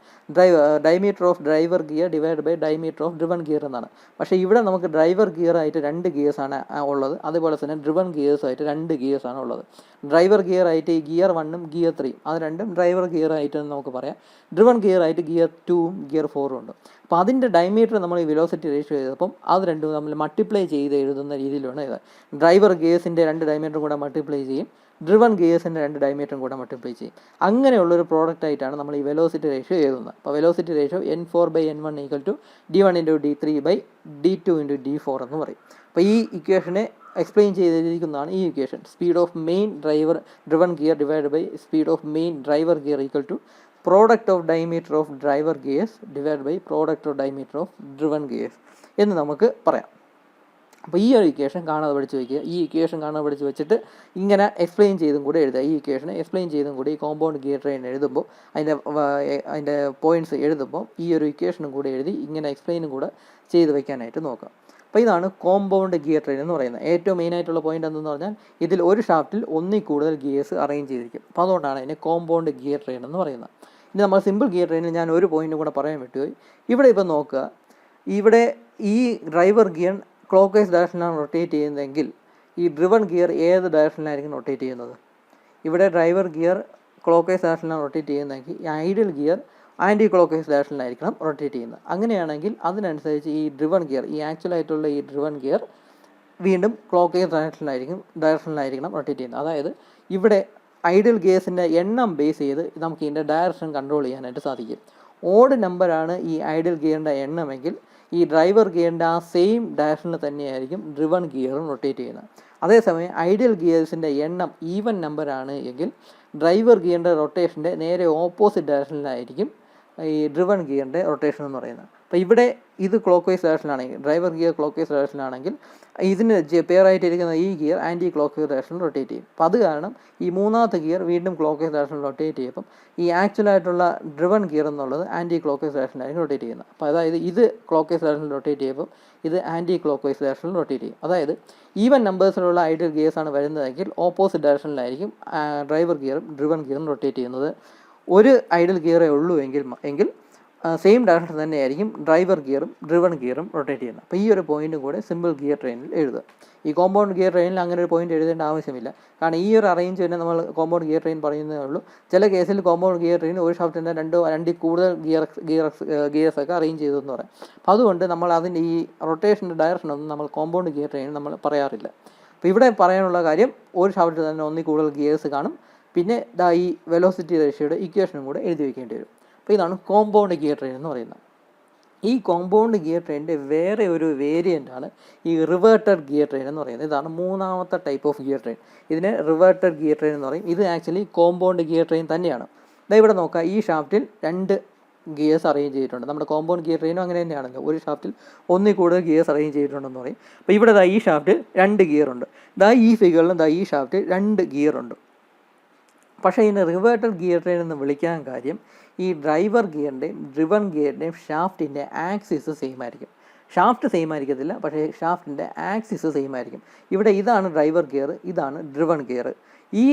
diameter of driver gear divide by diameter of driven gear എന്നാണ്. പക്ഷേ ഇവിടെ നമുക്ക് ഡ്രൈവർ ഗിയറായിട്ട് 2 ഗിയേഴ്സാണ് ഉള്ളത്. അതുപോലെ തന്നെ ഡ്രിവൺ ഗിയേഴ്സായിട്ട് 2 ഗിയേഴ്സാണ് ഉള്ളത്. ഡ്രൈവർ ഗിയറായിട്ട് ഈ ഗിയർ 1ഉം ഗിയർ 3 അത് രണ്ടും ഡ്രൈവർ ഗിയറായിട്ട് നമുക്ക് പറയാം. ഡ്രിവൺ ഗിയറായിട്ട് ഗിയർ 2ഉം ഗിയർ 4ഉം ഉണ്ട്. അപ്പോൾ അതിൻ്റെ ഡയമീറ്റർ നമ്മൾ ഈ വെലോസിറ്റി റേഷ്യോ ചെയ്തപ്പം അത് രണ്ടും നമ്മൾ മൾട്ടിപ്ലൈ ചെയ്ത് എഴുതുന്ന രീതിയിലാണ് ഇത്. ഡ്രൈവർ ഗിയേഴ്സിൻ്റെ 2 ഡയമീറ്ററും കൂടെ മൾട്ടിപ്ലൈ ചെയ്യും, ഡ്രിവൺ ഗിയേഴ്സിൻ്റെ 2 ഡയമീറ്ററും കൂടെ മൾട്ടിപ്ലൈ ചെയ്യും. അങ്ങനെയുള്ളൊരു പ്രോഡക്റ്റ് ആയിട്ടാണ് നമ്മൾ ഈ വെലോസിറ്റി റേഷ്യോ എഴുതുന്നത്. അപ്പോൾ velocity ratio N4/N1 equal to D1 × D3/D2 × D4 എന്ന് പറയും. അപ്പോൾ ഈ ഇക്വേഷനെ എക്സ്പ്ലെയിൻ ചെയ്തിരിക്കുന്നതാണ് ഈ equation. Speed of main driven gear divide by speed of main driver gear equal to product of diameter of driver gears divide by product of diameter of driven gears എന്ന് നമുക്ക് പറയാം. അപ്പോൾ ഈ ഒരു ഇക്വേഷൻ കാണാതെ പഠിച്ച് വയ്ക്കുക. ഈ ഇക്വേഷൻ കാണാതെ പഠിച്ച് വെച്ചിട്ട് ഇങ്ങനെ എക്സ്പ്ലെയിൻ ചെയ്തും കൂടെ എഴുതുക. ഈ ഇക്വേഷനെ എക്സ്പ്ലെയിൻ ചെയ്തും കൂടി ഈ കോമ്പൗണ്ട് ഗിയർ ട്രെയിൻ എഴുതുമ്പോൾ അതിൻ്റെ പോയിൻറ്റ്സ് എഴുതുമ്പോൾ ഈ ഒരു ഇക്വേഷനും കൂടെ എഴുതി ഇങ്ങനെ എക്സ്പ്ലെയിനും കൂടെ ചെയ്ത് വയ്ക്കാനായിട്ട് നോക്കാം. അപ്പോൾ ഇതാണ് കോമ്പൗണ്ട് ഗിയർ ട്രെയിൻ എന്ന് പറയുന്നത്. ഏറ്റവും മെയിനായിട്ടുള്ള പോയിൻ്റ് എന്തെന്ന് പറഞ്ഞാൽ ഇതിൽ ഒരു ഷാഫ്റ്റിൽ ഒന്നിൽ കൂടുതൽ ഗിയേഴ്സ് അറേഞ്ച് ചെയ്തിരിക്കും. അപ്പോൾ അതുകൊണ്ടാണ് അതിനെ കോമ്പൗണ്ട് ഗിയർ ട്രെയിൻ എന്ന് പറയുന്നത്. ഇനി നമ്മൾ സിമ്പിൾ ഗിയർ ട്രെയിനിൽ ഞാൻ ഒരു പോയിൻറ്റും കൂടെ പറയാൻ വിട്ടുപോയി. ഇവിടെ ഇപ്പോൾ നോക്കുക, ഇവിടെ ഈ ഡ്രൈവർ ഗിയർ ക്ലോക്ക് വൈസ് ഡയറക്ഷനിലാണ് റൊട്ടേറ്റ് ചെയ്യുന്നതെങ്കിൽ ഈ ഡ്രിവൺ ഗിയർ ഏത് ഡയറക്ഷനിലായിരിക്കും റൊട്ടേറ്റ് ചെയ്യുന്നത്? ഇവിടെ ഡ്രൈവർ ഗിയർ ക്ലോക്ക് വൈസ് ഡയറക്ഷനിലാണ് റൊട്ടേറ്റ് ചെയ്യുന്നതെങ്കിൽ ഈ idler gear anti clock vice ഡയറക്ഷനിലായിരിക്കണം റൊട്ടേറ്റ് ചെയ്യുന്നത്. അങ്ങനെയാണെങ്കിൽ അതിനനുസരിച്ച് ഈ ഡ്രിവൺ ഗിയർ ഈ ആക്ച്വലായിട്ടുള്ള ഈ ഡ്രിവൺ ഗിയർ വീണ്ടും ക്ലോക്ക് വൈസ് ഡയറക്ഷനിലായിരിക്കണം റൊട്ടേറ്റ് ചെയ്യുന്നത്. അതായത് ഇവിടെ ഐഡിയൽ ഗിയേഴ്സിൻ്റെ എണ്ണം ബേസ് ചെയ്ത് നമുക്ക് ഇതിൻ്റെ ഡയറക്ഷൻ കൺട്രോൾ ചെയ്യാനായിട്ട് സാധിക്കും. ഓഡ് നമ്പറാണ് ഈ ഐഡിയൽ ഗിയറിൻ്റെ എണ്ണമെങ്കിൽ ഈ ഡ്രൈവർ ഗിയറിൻ്റെ ആ സെയിം ഡയറക്ഷനിൽ തന്നെയായിരിക്കും ഡ്രിവൺ ഗിയറും റൊട്ടേറ്റ് ചെയ്യുന്നത്. അതേസമയം ഐഡിയൽ ഗിയേഴ്സിൻ്റെ എണ്ണം ഈവൻ നമ്പറാണ് എങ്കിൽ ഡ്രൈവർ ഗിയറിൻ്റെ റൊട്ടേഷൻ്റെ നേരെ ഓപ്പോസിറ്റ് ഡയറക്ഷനിലായിരിക്കും ഈ ഡ്രിവൺ ഗിയറിൻ്റെ റൊട്ടേഷൻ എന്ന് പറയുന്നത്. അപ്പോൾ ഇവിടെ ഇത് ക്ലോക്ക് വൈസ് ഡയറക്ഷനിലാണെങ്കിൽ ഡ്രൈവർ ഗിയർ ക്ലോക്ക് വൈസ് ഡയറക്ഷനിലാണെങ്കിൽ ഇതിന് പെയറായിട്ടിരിക്കുന്ന ഈ ഗിയർ ആൻറ്റി ക്ലോക്ക് വൈസ് ഡയറക്ഷനിൽ റൊട്ടേറ്റ് ചെയ്യും. അപ്പോൾ അത് കാരണം ഈ മൂന്നാമത്തെ ഗിയർ വീണ്ടും ക്ലോക്ക് വൈസ് ഡയറക്ഷനിൽ റൊട്ടേറ്റ് ചെയ്യുമ്പം ഈ ആക്ച്വലായിട്ടുള്ള ഡ്രിവൺ ഗിയർ എന്നുള്ളത് ആൻറ്റി ക്ലോക്ക് വൈസ് ഡയറക്ഷനിലായിരിക്കും റൊട്ടേറ്റ് ചെയ്യുന്നത്. അപ്പോൾ അതായത് ഇത് ക്ലോക്ക് വൈസ് ഡയറക്ഷനിൽ റൊട്ടേറ്റ് ചെയ്യുമ്പോൾ ഇത് ആൻറ്റി ക്ലോക്ക് വൈസ് ഡയറക്ഷനിൽ റൊട്ടേറ്റ് ചെയ്യും. അതായത് ഈവൻ നമ്പേഴ്സിലുള്ള ഐഡിയൽ ഗിയേഴ്സാണ് വരുന്നതെങ്കിൽ ഓപ്പോസിറ്റ് ഡയറക്ഷനിലായിരിക്കും ഡ്രൈവർ ഗിയറും ഡ്രിവൺ ഗിയറും റൊട്ടേറ്റ് ചെയ്യുന്നത്. ഒരു ഐഡിയൽ ഗിയറേ ഉള്ളൂ എങ്കിൽ സെയിം ഡയറക്ഷൻ തന്നെയായിരിക്കും ഡ്രൈവർ ഗിയറും ഡ്രിവൺ ഗിയറും റൊട്ടേറ്റ് ചെയ്യുന്നത്. അപ്പോൾ ഈ ഒരു പോയിൻറ്റും കൂടെ സിമ്പിൾ ഗിയർ ട്രെയിനിൽ എഴുതുക. ഈ കോമ്പൗണ്ട് ഗിയർ ട്രെയിനിൽ അങ്ങനെ ഒരു പോയിന്റ് എഴുതേണ്ട ആവശ്യമില്ല. കാരണം ഈ ഒരു അറേഞ്ച് തന്നെ നമ്മൾ കോമ്പൗണ്ട് ഗിയർ ട്രെയിൻ പറയുന്നതേ ഉള്ളൂ. ചില കേസിൽ കോമ്പൗണ്ട് ഗിയർ ട്രെയിൻ ഒരു ഷാഫ്റ്റിൻ്റെ രണ്ടിൽ കൂടുതൽ ഗിയേഴ്സൊക്കെ അറേഞ്ച് ചെയ്തെന്ന് പറയാം. അപ്പോൾ അതുകൊണ്ട് നമ്മൾ അതിൻ്റെ ഈ റൊട്ടേഷൻ്റെ ഡയറക്ഷനൊന്നും നമ്മൾ കോമ്പൗണ്ട് ഗിയർ ട്രെയിൻ നമ്മൾ പറയാറില്ല. അപ്പോൾ ഇവിടെ പറയാനുള്ള കാര്യം ഒരു ഷാഫ്റ്റിൽ തന്നെ ഒന്നിൽ കൂടുതൽ ഗിയേഴ്സ് കാണും. പിന്നെ ഈ വെലോസിറ്റി റേഷ്യോയുടെ ഇക്വേഷനും കൂടെ എഴുതി വയ്ക്കേണ്ടി വരും. അപ്പോൾ ഇതാണ് കോമ്പൗണ്ട് ഗിയർ ട്രെയിൻ എന്ന് പറയുന്നത്. ഈ കോമ്പൗണ്ട് ഗിയർ ട്രെയിനിൻ്റെ വേറെ ഒരു വേരിയൻ്റാണ് ഈ റിവേർട്ടഡ് ഗിയർ ട്രെയിൻ എന്ന് പറയുന്നത്. ഇതാണ് മൂന്നാമത്തെ ടൈപ്പ് ഓഫ് ഗിയർ ട്രെയിൻ. ഇതിനെ റിവേർട്ടഡ് ഗിയർ ട്രെയിൻ എന്ന് പറയും. ഇത് ആക്ച്വലി കോമ്പൗണ്ട് ഗിയർ ട്രെയിൻ തന്നെയാണ്. ഇവിടെ നോക്കുക, ഈ ഷാഫ്റ്റിൽ 2 ഗിയേഴ്സ് അറേഞ്ച് ചെയ്തിട്ടുണ്ട്. നമ്മുടെ കോമ്പൗണ്ട് ഗിയർ ട്രെയിനും അങ്ങനെ തന്നെയാണല്ലോ. ഒരു ഷാഫ്റ്റിൽ ഒന്നിൽ കൂടുതൽ ഗിയേഴ്സ് അറേഞ്ച് ചെയ്തിട്ടുണ്ടെന്ന് പറയും. അപ്പോൾ ഇവിടെ ഈ ഷാഫ്റ്റിൽ 2 ഗിയറുണ്ട്. ഈ ഫിഗറിലും ഈ ഷാഫ്റ്റിൽ 2 ഗിയറുണ്ട്. പക്ഷേ ഇതിന് റിവേർട്ടഡ് ഗിയർ ട്രെയിൻ എന്ന് വിളിക്കാൻ കാര്യം ഈ ഡ്രൈവർ ഗിയറിൻ്റെയും ഡ്രിവൺ ഗിയറിൻ്റെയും ഷാഫ്റ്റിൻ്റെ ആക്സിസ് സെയിം ആയിരിക്കും. ഷാഫ്റ്റ് സെയിം ആയിരിക്കത്തില്ല, പക്ഷേ ഷാഫ്റ്റിൻ്റെ ആക്സിസ് സെയിം ആയിരിക്കും. ഇവിടെ ഇതാണ് ഡ്രൈവർ ഗിയർ, ഇതാണ് ഡ്രിവൺ ഗിയർ. ഈ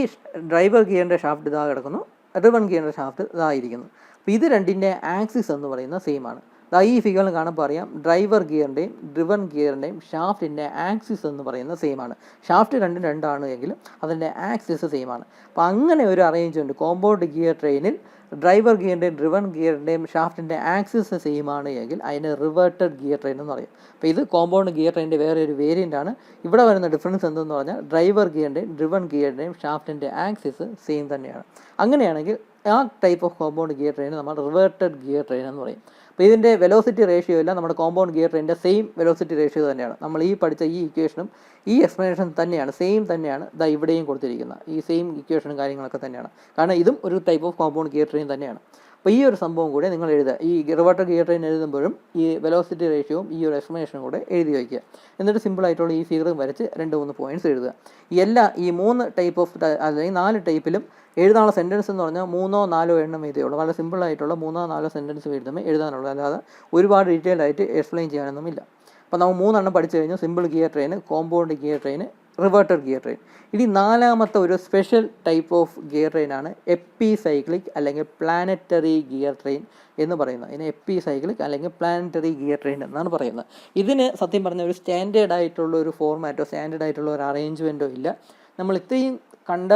ഡ്രൈവർ ഗിയറിൻ്റെ ഷാഫ്റ്റ് ഇതാ കിടക്കുന്നു, ഡ്രിവൺ ഗിയറിൻ്റെ ഷാഫ്റ്റ് ഇതായിരിക്കുന്നു. അപ്പോൾ ഇത് രണ്ടിൻ്റെ ആക്സിസ് എന്ന് പറയുന്നത് സെയിം ആണ്. ഈ ഫിഗറിൽ കാണുമ്പോൾ അറിയാം ഡ്രൈവർ ഗിയറിൻ്റെയും ഡ്രിവൺ ഗിയറിൻ്റെയും ഷാഫ്റ്റിൻ്റെ ആക്സിസ് എന്ന് പറയുന്നത് സെയിം ആണ്. ഷാഫ്റ്റ് രണ്ടും രണ്ടാണ് എങ്കിലും അതിൻ്റെ ആക്സിസ് സെയിം ആണ്. അപ്പോൾ അങ്ങനെ ഒരു അറേഞ്ച്മെൻറ്റ് കോമ്പൗണ്ട് ഗിയർ ട്രെയിനിൽ ഡ്രൈവർ ഗിയറിൻ്റെയും ഡ്രിവൺ ഗിയറിൻ്റെയും ഷാഫ്റ്റിൻ്റെ ആക്സിസ് സെയിം ആണ് എങ്കിൽ അതിന് റിവേർട്ടഡ് ഗിയർ ട്രെയിൻ എന്ന് പറയും. അപ്പോൾ ഇത് കോമ്പൗണ്ട് ഗിയർ ട്രെയിനിൻ്റെ വേറെ ഒരു വേരിയൻ്റ് ആണ്. ഇവിടെ വരുന്ന ഡിഫറൻസ് എന്തെന്ന് പറഞ്ഞാൽ ഡ്രൈവർ ഗിയറിൻ്റെയും ഡ്രിവൺ ഗിയറിൻ്റെയും ഷാഫ്റ്റിൻ്റെ ആക്സിസ് സെയിം തന്നെയാണ്. അങ്ങനെയാണെങ്കിൽ ആ type of compound gear train നമ്മൾ റിവേർട്ടഡ് ഗിയർ ട്രെയിൻ എന്ന് പറയും. അപ്പോൾ ഇതിൻ്റെ വെലോസിറ്റി റേഷ്യോ എല്ലാം നമ്മുടെ കോമ്പൗണ്ട് ഗിയർ ട്രെയിനിൻ്റെ സെയിം വെലോസിറ്റി റേഷ്യോ തന്നെയാണ്. നമ്മൾ ഈ പഠിച്ച ഈ ഇക്വേഷനും ഈ എക്സ്പ്ലനേഷൻ തന്നെയാണ്, സെയിം തന്നെയാണ് ഇവിടെയും കൊടുത്തിരിക്കുന്നത്. ഈ സെയിം ഇക്വേഷനും കാര്യങ്ങളൊക്കെ തന്നെയാണ്. കാരണം ഇതും ഒരു type of compound gear train തന്നെയാണ്. അപ്പോൾ ഈ ഒരു സംഭവം കൂടെ നിങ്ങൾ എഴുതുക. ഈ റിവേർട്ടഡ് ഗിയർ ട്രെയിൻ എഴുതുമ്പോഴും ഈ വെലോസിറ്റി റേഷ്യോയും ഈ ഒരു എക്സ്പ്ലനേഷനും കൂടെ എഴുതി വയ്ക്കുക. എന്നിട്ട് സിമ്പിളായിട്ടുള്ള ഈ ഫിഗറും വരച്ച് 2-3 പോയിൻറ്റ്സ് എഴുതുക. ഈ 3 ടൈപ്പ് ഓഫ് അല്ലെങ്കിൽ 4 ടൈപ്പിലും എഴുതാനുള്ള സെൻറ്റൻസ് എന്ന് പറഞ്ഞാൽ 3-4 എണ്ണം ഇതേ ഉള്ളൂ. വളരെ സിമ്പിളായിട്ടുള്ള 3-4 സെൻറ്റൻസ് എഴുതാനുള്ളൂ. അല്ലാതെ ഒരുപാട് ഡീറ്റെയിൽഡ് ആയിട്ട് എക്സ്പ്ലെയിൻ ചെയ്യാനൊന്നുമില്ല. അപ്പോൾ നമ്മൾ 3 എണ്ണം പഠിച്ചു കഴിഞ്ഞാൽ simple gear train, compound gear train, reverted gear train. ഇനി 4ാമത്തെ ഒരു സ്പെഷ്യൽ ടൈപ്പ് ഓഫ് ഗിയർ ട്രെയിനാണ് എപ്പിസൈക്ലിക് അല്ലെങ്കിൽ പ്ലാനറ്ററി ഗിയർ ട്രെയിൻ എന്ന് പറയുന്നത്. ഇതിന് എപ്പിസൈക്ലിക് അല്ലെങ്കിൽ പ്ലാനറ്ററി ഗിയർ ട്രെയിൻ എന്നാണ് പറയുന്നത്. ഇതിന് സത്യം പറഞ്ഞ ഒരു സ്റ്റാൻഡേർഡ് ആയിട്ടുള്ള ഒരു ഫോർമാറ്റോ സ്റ്റാൻഡേർഡ് ആയിട്ടുള്ള ഒരു അറേഞ്ച്മെൻറ്റോ ഇല്ല. നമ്മൾ ഇത്രയും കണ്ട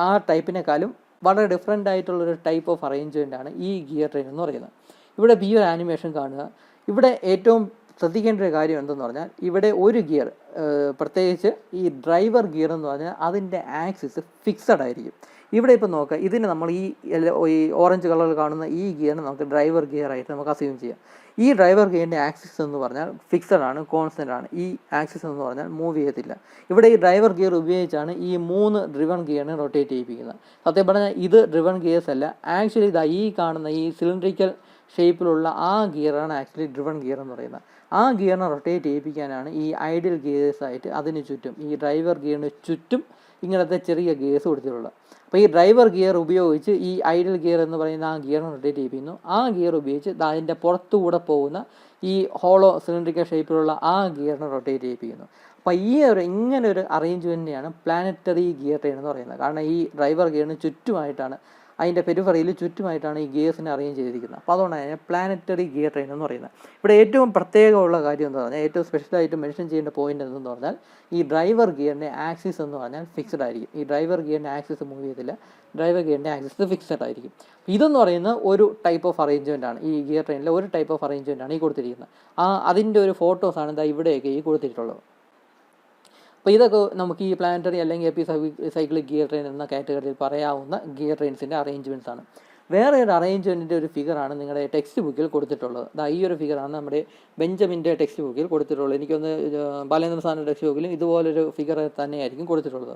ആ ടൈപ്പിനേക്കാളും വളരെ ഡിഫറെൻ്റ് ആയിട്ടുള്ളൊരു ടൈപ്പ് ഓഫ് അറേഞ്ച്മെൻ്റ് ആണ് ഈ ഗിയർ ട്രെയിൻ എന്ന് പറയുന്നത്. ഇവിടെ ഈ ഒരു ആനിമേഷൻ കാണുക. ഇവിടെ ഏറ്റവും ശ്രദ്ധിക്കേണ്ട ഒരു കാര്യം എന്തെന്ന് പറഞ്ഞാൽ ഇവിടെ ഒരു ഗിയർ, പ്രത്യേകിച്ച് ഈ ഡ്രൈവർ ഗിയർ എന്ന് പറഞ്ഞാൽ അതിൻ്റെ ആക്സിസ് ഫിക്സഡ് ആയിരിക്കും. ഇവിടെ ഇപ്പോൾ നോക്കുക, ഇതിന് നമ്മൾ ഈ ഓറഞ്ച് കളറിൽ കാണുന്ന ഈ ഗിയറിന് നമുക്ക് ഡ്രൈവർ ഗിയർ ആയിട്ട് നമുക്ക് അസ്യൂം ചെയ്യാം. ഈ ഡ്രൈവർ ഗിയറിൻ്റെ ആക്സിസ് എന്ന് പറഞ്ഞാൽ ഫിക്സഡ് ആണ്, കോൺസ്റ്റൻ്റ് ആണ്. ഈ ആക്സിസ് എന്ന് പറഞ്ഞാൽ മൂവ് ചെയ്യത്തില്ല. ഇവിടെ ഈ ഡ്രൈവർ ഗിയർ ഉപയോഗിച്ചാണ് ഈ 3 ഡ്രിവൺ ഗിയറിനെ റൊട്ടേറ്റ് ചെയ്യിപ്പിക്കുന്നത്. സത്യം പറഞ്ഞാൽ ഇത് ഡ്രിവൺ ഗിയേഴ്സ് അല്ല. ആക്ച്വലി ഈ കാണുന്ന ഈ സിലിണ്ട്രിക്കൽ ഷേപ്പിലുള്ള ആ ഗിയറാണ് ആക്ച്വലി ഡ്രിവൺ ഗിയർ എന്ന് പറയുന്നത്. ആ ഗിയറിനെ റൊട്ടേറ്റ് ചെയ്യിപ്പിക്കാനാണ് ഈ ഐഡിയൽ ഗിയേഴ്സായിട്ട് അതിന് ചുറ്റും, ഈ ഡ്രൈവർ ഗിയറിന് ചുറ്റും ഇങ്ങനത്തെ ചെറിയ ഗിയേഴ്സ് കൊടുത്തിട്ടുള്ളത്. അപ്പോൾ ഈ ഡ്രൈവർ ഗിയർ ഉപയോഗിച്ച് ഈ ഐഡിയൽ ഗിയർ എന്ന് പറയുന്ന ആ ഗിയറിനെ റൊട്ടേറ്റ് ചെയ്യിപ്പിക്കുന്നു. ആ ഗിയർ ഉപയോഗിച്ച് അതിൻ്റെ പുറത്തുകൂടെ പോകുന്ന ഈ ഹോളോ സിലിണ്ട്രിക്കൽ ഷേപ്പിലുള്ള ആ ഗിയറിനെ റൊട്ടേറ്റ് ചെയ്യിപ്പിക്കുന്നു. അപ്പോൾ ഇങ്ങനെ ഒരു അറേഞ്ച്മെൻറ്റിനെയാണ് പ്ലാനറ്ററി ഗിയർ ട്രെയിൻ എന്ന് പറയുന്നത്. കാരണം ഈ ഡ്രൈവർ ഗിയറിന് ചുറ്റുമായിട്ടാണ്, അതിൻ്റെ പെരിഫറിയിൽ ചുറ്റുമായിട്ടാണ് ഈ ഗിയേഴ്സിനെ അറേഞ്ച് ചെയ്തിരിക്കുന്നത്. അപ്പോൾ അതുകൊണ്ടാണ് അതിനെ പ്ലാനറ്ററി ഗിയർ ട്രെയിൻ എന്ന് പറയുന്നത്. ഇവിടെ ഏറ്റവും പ്രത്യേകമുള്ള കാര്യം എന്ന് പറഞ്ഞാൽ, ഏറ്റവും സ്പെഷ്യലായിട്ട് മെൻഷൻ ചെയ്യേണ്ട പോയിന്റ് എന്തെന്ന് പറഞ്ഞാൽ, ഈ ഡ്രൈവർ ഗിയറിൻ്റെ ആക്സിസ് എന്ന് പറഞ്ഞാൽ ഫിക്സഡ് ആയിരിക്കും. ഈ ഡ്രൈവർ ഗിയറിൻ്റെ ആക്സിസ് മൂവ് ചെയ്തില്ല, ഡ്രൈവർ ഗിയറിൻ്റെ ആക്സിസ് ഫിക്സഡ് ആയിരിക്കും. ഇതെന്ന് പറയുന്ന ഒരു ടൈപ്പ് ഓഫ് അറേഞ്ച്മെൻ്റ് ആണ്. ഈ ഗിയർ ട്രെയിനിലെ ഒരു ടൈപ്പ് ഓഫ് അറേഞ്ച്മെൻ്റ് ആണ് ഈ കൊടുത്തിരിക്കുന്നത്. അതിൻ്റെ ഒരു ഫോട്ടോസാണ് ഇവിടെയൊക്കെ ഈ കൊടുത്തിട്ടുള്ളത്. അപ്പോൾ ഇതൊക്കെ നമുക്ക് ഈ പ്ലാനറ്ററി അല്ലെങ്കിൽ എപ്പിസൈക്ലിക് ഗിയർ ട്രെയിൻ എന്ന കാറ്റഗറിയിൽ പറയാവുന്ന ഗിയർ ട്രെയിൻസിൻ്റെ അറേഞ്ച്മെൻറ്റ്സ് ആണ്. വേറെ ഒരു അറേഞ്ച്മെൻറ്റിൻ്റെ ഒരു ഫിഗറാണ് നിങ്ങളുടെ ടെക്സ്റ്റ് ബുക്കിൽ കൊടുത്തിട്ടുള്ളത്. ഈ ഒരു ഫിഗറാണ് നമ്മുടെ ബെഞ്ചമിൻ്റെ ടെക്സ്റ്റ് ബുക്കിൽ കൊടുത്തിട്ടുള്ളത്. എനിക്കൊന്ന് ബാലേന്ദ്ര സാറിൻ്റെ ടെക്സ്റ്റ് ബുക്കിലും ഇതുപോലൊരു ഫിഗർ തന്നെയായിരിക്കും കൊടുത്തിട്ടുള്ളത്.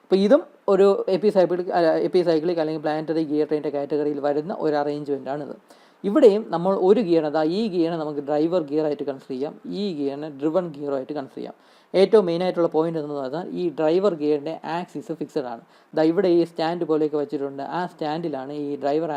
അപ്പോൾ ഇതും ഒരു എപ്പിസൈക്ലിക് അല്ലെങ്കിൽ പ്ലാനറ്ററി ഗിയർ ട്രെയിനിൻ്റെ കാറ്റഗറിയിൽ വരുന്ന ഒരു അറേഞ്ച്മെൻറ്റാണിത്. ഇവിടെയും നമ്മൾ ഒരു ഗിയറിന്, ഈ ഗിയറിനെ നമുക്ക് ഡ്രൈവർ ഗിയർ ആയിട്ട് കൺസിഡർ ചെയ്യാം, ഈ ഗിയറിനെ ഡ്രിവൺ ഗിയർ ആയിട്ട് കൺസിഡർ ചെയ്യാം. ഏറ്റവും മെയിനായിട്ടുള്ള പോയിന്റ് എന്ന് പറഞ്ഞാൽ ഈ ഡ്രൈവർ ഗിയറിൻ്റെ ആക്സിസ് ഫിക്സഡ് ആണ്. ഇവിടെ ഈ സ്റ്റാൻഡ് പോലെയൊക്കെ വെച്ചിട്ടുണ്ട്. ആ സ്റ്റാൻഡിലാണ് ഈ ഡ്രൈവർ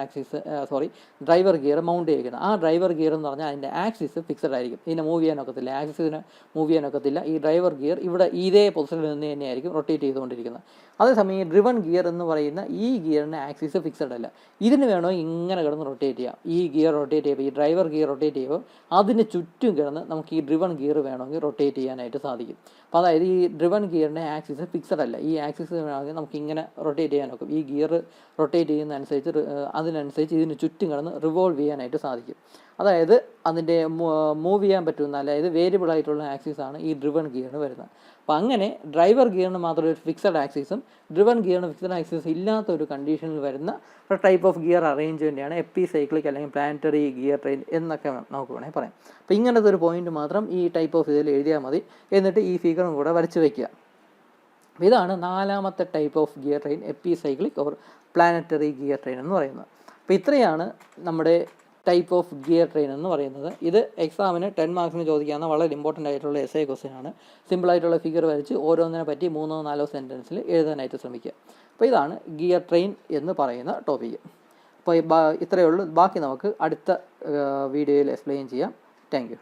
ഗിയർ മൗണ്ട് ചെയ്യിക്കുന്നത്. ആ ഡ്രൈവർ ഗിയർ എന്ന് പറഞ്ഞാൽ അതിൻ്റെ ആക്സിസ് ഫിക്സഡ് ആയിരിക്കും. ഇതിനെ മൂവ് ചെയ്യാനൊക്കത്തില്ല, ആക്സിസിന് മൂവ് ചെയ്യാനൊക്കത്തില്ല. ഈ ഡ്രൈവർ ഗിയർ ഇവിടെ ഇതേ പൊസിഷനിൽ നിന്ന് തന്നെയായിരിക്കും റൊട്ടേറ്റ് ചെയ്തുകൊണ്ടിരിക്കുന്നത്. അതേസമയം ഈ ഡ്രിവൺ ഗിയർ എന്ന് പറയുന്ന ഈ ഗിയറിൻ്റെ ആക്സിസ് ഫിക്സഡ് അല്ല. ഇതിന് വേണോ ഇങ്ങനെ കിടന്ന് റൊട്ടേറ്റ് ചെയ്യാം. ഈ ഗിയർ റൊട്ടേറ്റ് ചെയ്യുമ്പോൾ, ഈ ഡ്രൈവർ ഗിയർ റൊട്ടേറ്റ് ചെയ്യുമ്പോൾ അതിന് ചുറ്റും കിടന്ന് നമുക്ക് ഈ ഡ്രിവൺ ഗിയർ വേണമെങ്കിൽ റൊട്ടേറ്റ് ചെയ്യാനായിട്ട് സാധിക്കും. അപ്പോൾ അതായത് ഈ ഡ്രിവൺ ഗിയറിൻ്റെ ആക്സിസ് ഫിക്സഡ് അല്ല. ഈ ആക്സിസ് വേണമെങ്കിൽ നമുക്ക് ഇങ്ങനെ റൊട്ടേറ്റ് ചെയ്യാനൊക്കെ, ഈ ഗിയർ റൊട്ടേറ്റ് ചെയ്യുന്നതനുസരിച്ച് ഇതിന് ചുറ്റും കിടന്ന് റിവോൾവ് ചെയ്യാനായിട്ട് സാധിക്കും. അതായത് അതിൻ്റെ മൂവ് ചെയ്യാൻ പറ്റുന്ന, അതായത് വേരിയബിൾ ആയിട്ടുള്ള ആക്സിസാണ് ഈ ഡ്രിവൺ ഗിയറിന് വരുന്നത്. അപ്പോൾ അങ്ങനെ ഡ്രൈവർ ഗിയറിന് മാത്രം ഒരു ഫിക്സഡ് ആക്സിസും ഡ്രിവൺ ഗിയറിന് ഫിക്സഡ് ആക്സിസ് ഇല്ലാത്ത ഒരു കണ്ടീഷനിൽ വരുന്ന ഒരു ടൈപ്പ് ഓഫ് ഗിയർ അറേഞ്ച്മെൻറ്റാണ് എപ്പിസൈക്ലിക് അല്ലെങ്കിൽ പ്ലാനറ്ററി ഗിയർ ട്രെയിൻ എന്നൊക്കെ നമുക്ക് വേണമെങ്കിൽ പറയാം. അപ്പോൾ ഇങ്ങനത്തെ ഒരു പോയിന്റ് മാത്രം ഈ ടൈപ്പ് ഓഫ് ഇതിൽ എഴുതിയാൽ മതി. എന്നിട്ട് ഈ ഫിഗറും കൂടെ വരച്ച് വയ്ക്കുക. അപ്പോൾ ഇതാണ് 4ാമത്തെ type of gear train, epicyclic or planetary gear train എന്ന് പറയുന്നത്. അപ്പോൾ ഇത്രയാണ് നമ്മുടെ ടൈപ്പ് ഓഫ് ഗിയർ ട്രെയിൻ എന്ന് പറയുന്നത്. ഇത് എക്സാമിന് 10 മാർക്സിന് ചോദിക്കാവുന്ന വളരെ ഇമ്പോർട്ടൻ്റ് ആയിട്ടുള്ള എസ്സേ ക്വസ്റ്റ്യൻ ആണ്. സിമ്പിളായിട്ടുള്ള ഫിഗർ വരച്ച് ഓരോന്നിനെ പറ്റി 3-4 സെൻറ്റൻസിൽ എഴുതാനായിട്ട് ശ്രമിക്കുക. അപ്പോൾ ഇതാണ് ഗിയർ ട്രെയിൻ എന്ന് പറയുന്ന ടോപ്പിക്ക്. അപ്പോൾ ഇത്രയേ ഉള്ളൂ. ബാക്കി നമുക്ക് അടുത്ത വീഡിയോയിൽ എക്സ്പ്ലെയിൻ ചെയ്യാം. Thank you.